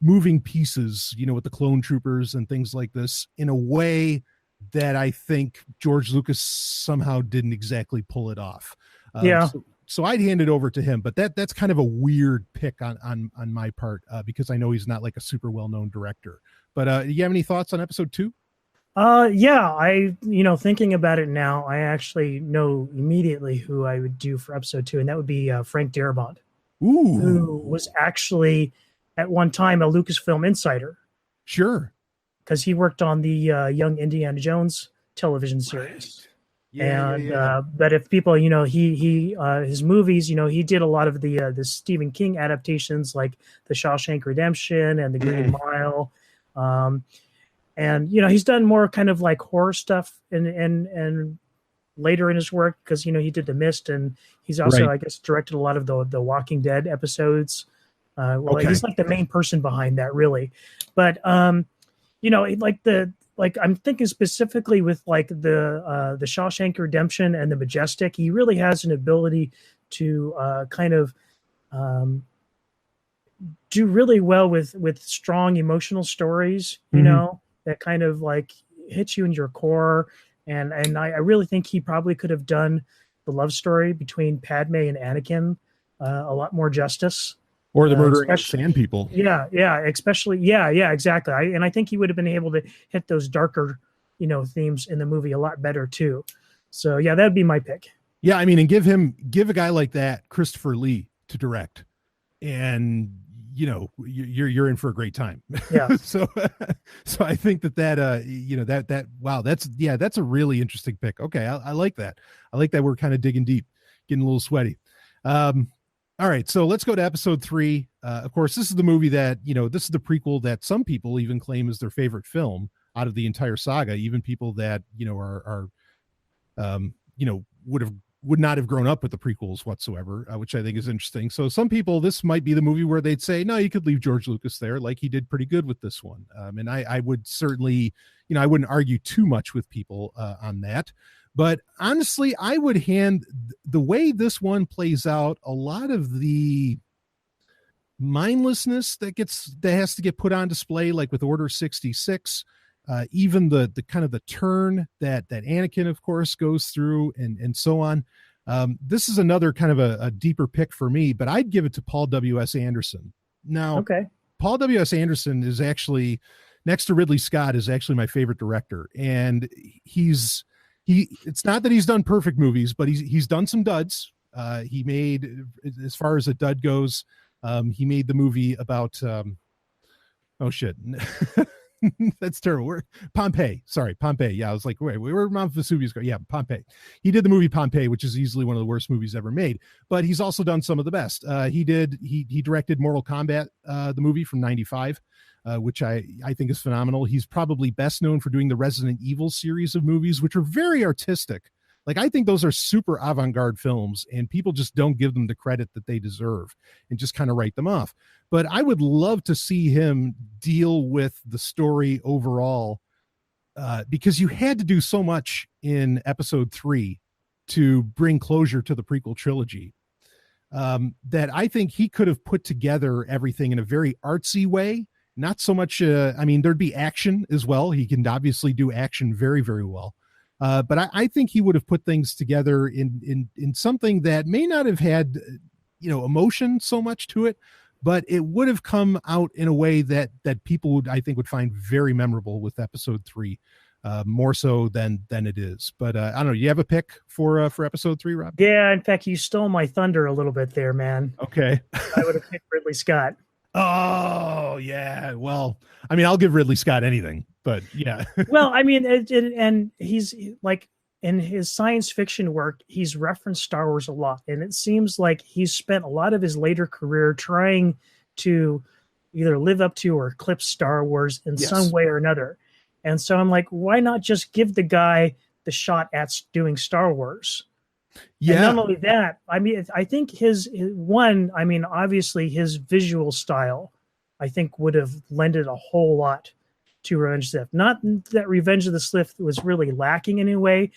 moving pieces, you know, with the clone troopers and things like this in a way that I think George Lucas somehow didn't exactly pull it off. Yeah. So I'd hand it over to him, but that's kind of a weird pick on my part because I know he's not like a super well-known director. But do you have any thoughts on episode 2? Yeah, thinking about it now, I actually know immediately who I would do for episode 2, and that would be Frank Darabont, who was actually at one time a Lucasfilm insider. Sure. Because he worked on the Young Indiana Jones television series. Yeah, but if people, he his movies, he did a lot of the Stephen King adaptations like The Shawshank Redemption and The Green Mile. And he's done more kind of like horror stuff and later in his work because he did The Mist, and he's also I guess directed a lot of the Walking Dead episodes. He's like the main person behind that, really. But like I'm thinking specifically with like the Shawshank Redemption and The Majestic, he really has an ability to kind of do really well with strong emotional stories, that kind of like hits you in your core. And I really think he probably could have done the love story between Padme and Anakin a lot more justice. Or the murdering of sand people. Yeah, especially, exactly. I think he would have been able to hit those darker, themes in the movie a lot better too. So yeah, that'd be my pick. Yeah, I mean, and give a guy like that, Christopher Lee, to direct, and you're in for a great time. Yeah. so I think that's a really interesting pick. Okay, I like that. I like that we're kind of digging deep, getting a little sweaty. All right, so let's go to episode 3. Of course, this is the movie that, this is the prequel that some people even claim is their favorite film out of the entire saga. Even people that, would not have grown up with the prequels whatsoever, which I think is interesting. So some people, this might be the movie where they'd say, no, you could leave George Lucas there. Like he did pretty good with this one. And I would certainly, I wouldn't argue too much with people on that. But honestly, I would hand the way this one plays out, a lot of the mindlessness that has to get put on display, like with Order 66, even the kind of the turn that Anakin, of course, goes through and so on. This is another kind of a deeper pick for me, but I'd give it to Paul W.S. Anderson. Now, Paul W.S. Anderson is actually, next to Ridley Scott, is actually my favorite director. And it's not that he's done perfect movies, but he's done some duds. He made, as far as a dud goes, he made the movie about, oh shit. That's terrible. Pompeii. Sorry, Pompeii. Yeah, I was like, wait, where Mount Vesuvius go? Yeah, Pompeii. He did the movie Pompeii, which is easily one of the worst movies ever made, but he's also done some of the best. He directed Mortal Kombat, the movie from '95. Which I think is phenomenal. He's probably best known for doing the Resident Evil series of movies, which are very artistic. Like, I think those are super avant-garde films, and people just don't give them the credit that they deserve and just kind of write them off. But I would love to see him deal with the story overall, because you had to do so much in episode 3 to bring closure to the prequel trilogy, that I think he could have put together everything in a very artsy way. Not so much, there'd be action as well. He can obviously do action very, very well. But I think he would have put things together in something that may not have had, emotion so much to it, but it would have come out in a way that people would find very memorable with episode 3, more so than it is. But I don't know. You have a pick for episode 3, Rob? Yeah. In fact, you stole my thunder a little bit there, man. Okay. I would have picked Ridley Scott. Oh yeah. Well, I mean, I'll give Ridley Scott anything, but yeah. Well, I mean, and he's like in his science fiction work, he's referenced Star Wars a lot, and it seems like he's spent a lot of his later career trying to either live up to or eclipse Star Wars in some way or another. And so I'm like, why not just give the guy the shot at doing Star Wars? Yeah. And not only that, I mean, I think I mean, obviously his visual style, I think would have lended a whole lot to Revenge of the Sith. Not that Revenge of the Sith was really lacking in any way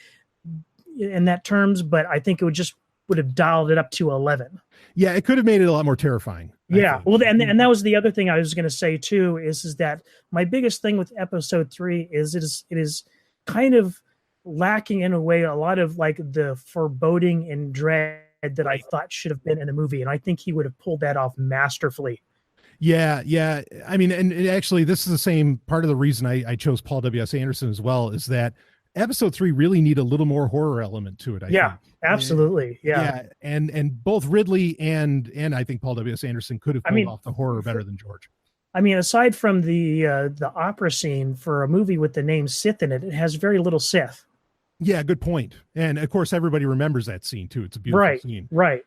in that terms, but I think it would have dialed it up to 11. Yeah, it could have made it a lot more terrifying. Yeah, well, and that was the other thing I was going to say too is that my biggest thing with Episode 3 is it is kind of lacking in a way a lot of like the foreboding and dread that I thought should have been in a movie, and I think he would have pulled that off masterfully. Yeah. I mean, and actually, this is the same part of the reason I chose Paul W.S. Anderson as well, is that Episode 3 really need a little more horror element to it. I think. Absolutely. Yeah. And both Ridley and I think Paul W.S. Anderson could have pulled off the horror better than George. I mean, aside from the opera scene for a movie with the name Sith in it, it has very little Sith. Yeah, good point. And of course, everybody remembers that scene too. It's a beautiful scene. Right.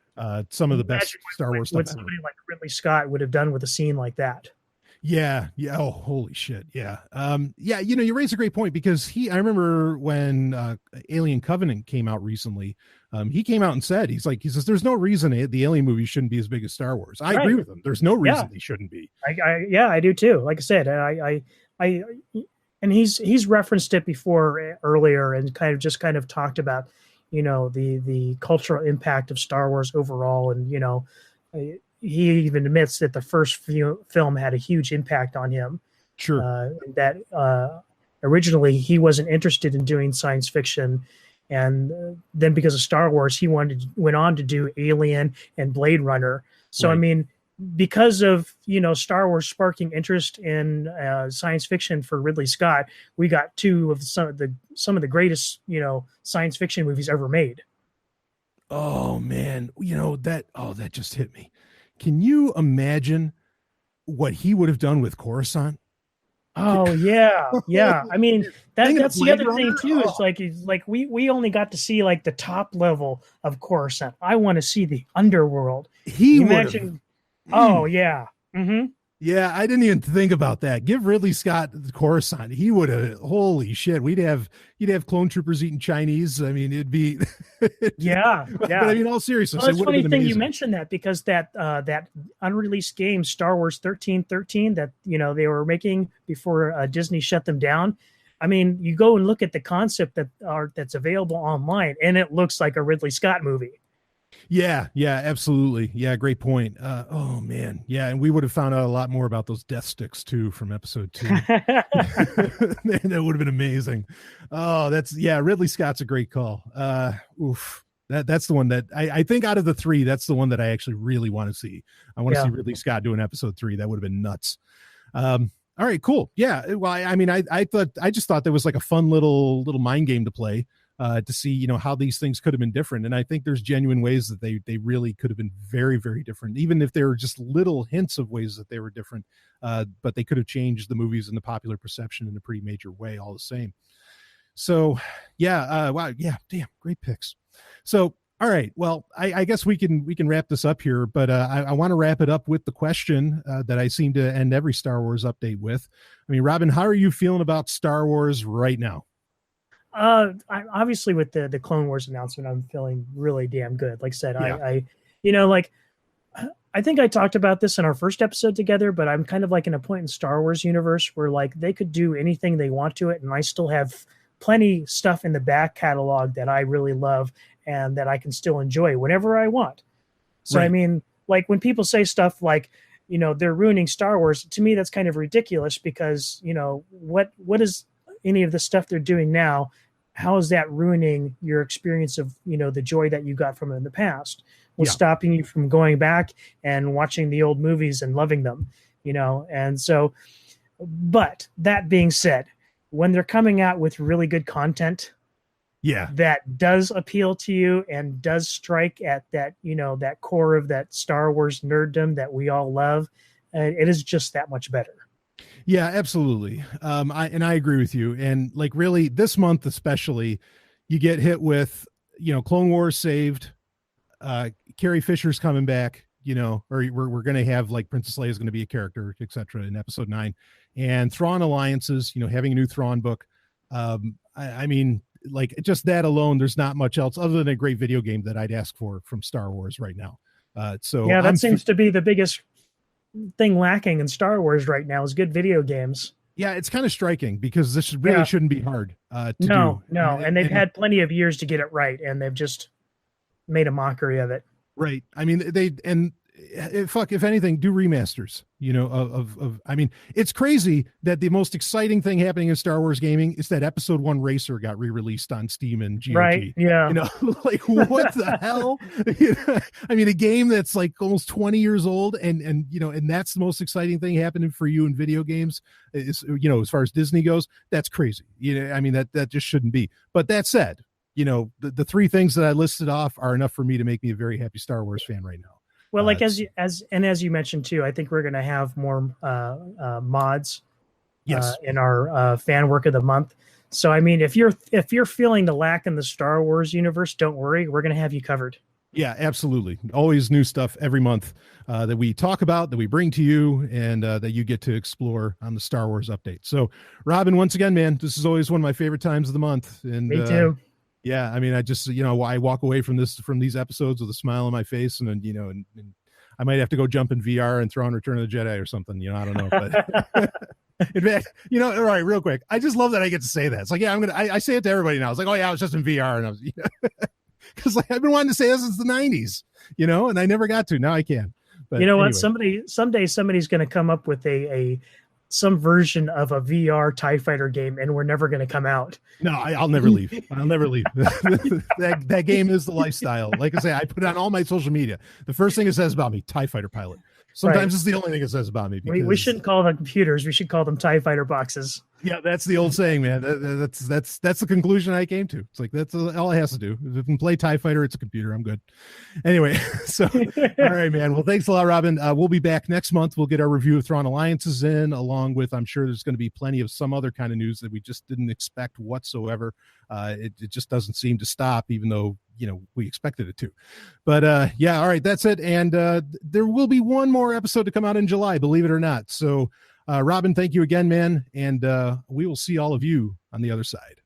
Some of the best Star Wars stuff. What somebody like Ridley Scott would have done with a scene like that. Yeah. Oh, holy shit. Yeah. Yeah. You raise a great point because I remember when Alien Covenant came out recently, he came out and said, he says, there's no reason the Alien movie shouldn't be as big as Star Wars. I agree with him. There's no reason they shouldn't be. I do too. Like I said, and he's referenced it before earlier and kind of talked about, the cultural impact of Star Wars overall. And, he even admits that the first film had a huge impact on him. Sure. That originally he wasn't interested in doing science fiction. And then because of Star Wars, he went on to do Alien and Blade Runner. So, right. I mean, because of, Star Wars sparking interest in science fiction for Ridley Scott, we got two of some of the greatest, science fiction movies ever made. Oh man. That just hit me. Can you imagine what he would have done with Coruscant? Oh yeah. Yeah. I mean, that's the other thing too. It's like we only got to see like the top level of Coruscant. I want to see the underworld. Imagine. Oh yeah. Mm-hmm. Yeah, I didn't even think about that. Give Ridley Scott the Coruscant. He would have. Holy shit! You'd have clone troopers eating Chinese. I mean, it'd be. Yeah. But I mean, all seriousness. Well, it's a funny thing you mentioned that because that unreleased game, Star Wars 1313, that they were making before Disney shut them down. I mean, you go and look at the concept that's available online, and it looks like a Ridley Scott movie. Yeah, absolutely. Yeah, great point. Oh man, yeah, and we would have found out a lot more about those death sticks too from Episode 2. That would have been amazing. Oh, Ridley Scott's a great call. Oof. That's the one that I think out of the three, that's the one that I actually really want to see. I want to see Ridley Scott doing Episode 3. That would have been nuts. All right, cool. Yeah, well, I mean, I just thought there was like a fun little mind game to play. To see, how these things could have been different. And I think there's genuine ways that they really could have been very, very different, even if there were just little hints of ways that they were different. But they could have changed the movies and the popular perception in a pretty major way all the same. So, wow. Yeah, damn, great picks. So, all right. Well, I guess we can wrap this up here, but I want to wrap it up with the question that I seem to end every Star Wars update with. I mean, Robin, how are you feeling about Star Wars right now? Obviously with the Clone Wars announcement, I'm feeling really damn good. Like I said, I think I talked about this in our first episode together, but I'm kind of like in a point in Star Wars universe where like they could do anything they want to it. And I still have plenty stuff in the back catalog that I really love and that I can still enjoy whenever I want. So, right. I mean, like when people say stuff like, they're ruining Star Wars, to me, that's kind of ridiculous because, what is any of the stuff they're doing now? How is that ruining your experience of, the joy that you got from it in the past? Was stopping you from going back and watching the old movies and loving them, And so, but that being said, when they're coming out with really good content, that does appeal to you and does strike at that, that core of that Star Wars nerddom that we all love, it is just that much better. Yeah, absolutely. I agree with you. And like really this month, especially, you get hit with, Clone Wars saved, Carrie Fisher's coming back, or we're going to have like Princess Leia is going to be a character, etc. in episode 9, and Thrawn alliances, having a new Thrawn book. I mean, like just that alone, there's not much else other than a great video game that I'd ask for from Star Wars right now. So yeah, that seems to be the biggest thing lacking in Star Wars right now is good video games. Yeah, it's kind of striking because this really shouldn't be hard to do. No, and they've had plenty of years to get it right, and they've just made a mockery of it. Right. I mean, if anything, do remasters, I mean, it's crazy that the most exciting thing happening in Star Wars gaming is that episode 1 Racer got re-released on Steam and GOG. Right. Yeah. Like what the hell? I mean, a game that's like almost 20 years old and that's the most exciting thing happening for you in video games is, as far as Disney goes, that's crazy. I mean, that just shouldn't be. But that said, the 3 things that I listed off are enough for me to make me a very happy Star Wars fan right now. Well, like as you mentioned too, I think we're going to have more mods in our fan work of the month. So I mean, if you're feeling the lack in the Star Wars universe, don't worry, we're going to have you covered. Yeah, absolutely. Always new stuff every month that we talk about, that we bring to you, and that you get to explore on the Star Wars update. So, Robin, once again, man, this is always one of my favorite times of the month. And me too. Yeah, I mean, I just, I walk away from these episodes with a smile on my face, and then, and I might have to go jump in VR and throw on Return of the Jedi or something, I don't know. But in fact, all right, real quick, I just love that I get to say that. It's like, yeah, I say it to everybody now. It's like, oh yeah, I was just in VR, and I was, because like I've been wanting to say this since the 90s, and I never got to. Now I can. But you know what? Someday somebody's going to come up with some version of a VR TIE fighter game, and we're never going to come out. No, I'll never leave. I'll never leave. that game is the lifestyle. Like I say, I put it on all my social media. The first thing it says about me, TIE fighter pilot. Sometimes it's the only thing it says about me. We shouldn't call them computers. We should call them TIE fighter boxes. Yeah, that's the old saying, man. That's the conclusion I came to. It's like that's all it has to do. If it can play TIE fighter, it's a computer. I'm good. Anyway, so all right, man. Well, thanks a lot, Robin. We'll be back next month. We'll get our review of Thrawn Alliances in, along with, I'm sure there's going to be plenty of some other kind of news that we just didn't expect whatsoever. It just doesn't seem to stop, even though we expected it to. But yeah, all right, that's it. And there will be one more episode to come out in July, believe it or not. So Robin, thank you again, man. And we will see all of you on the other side.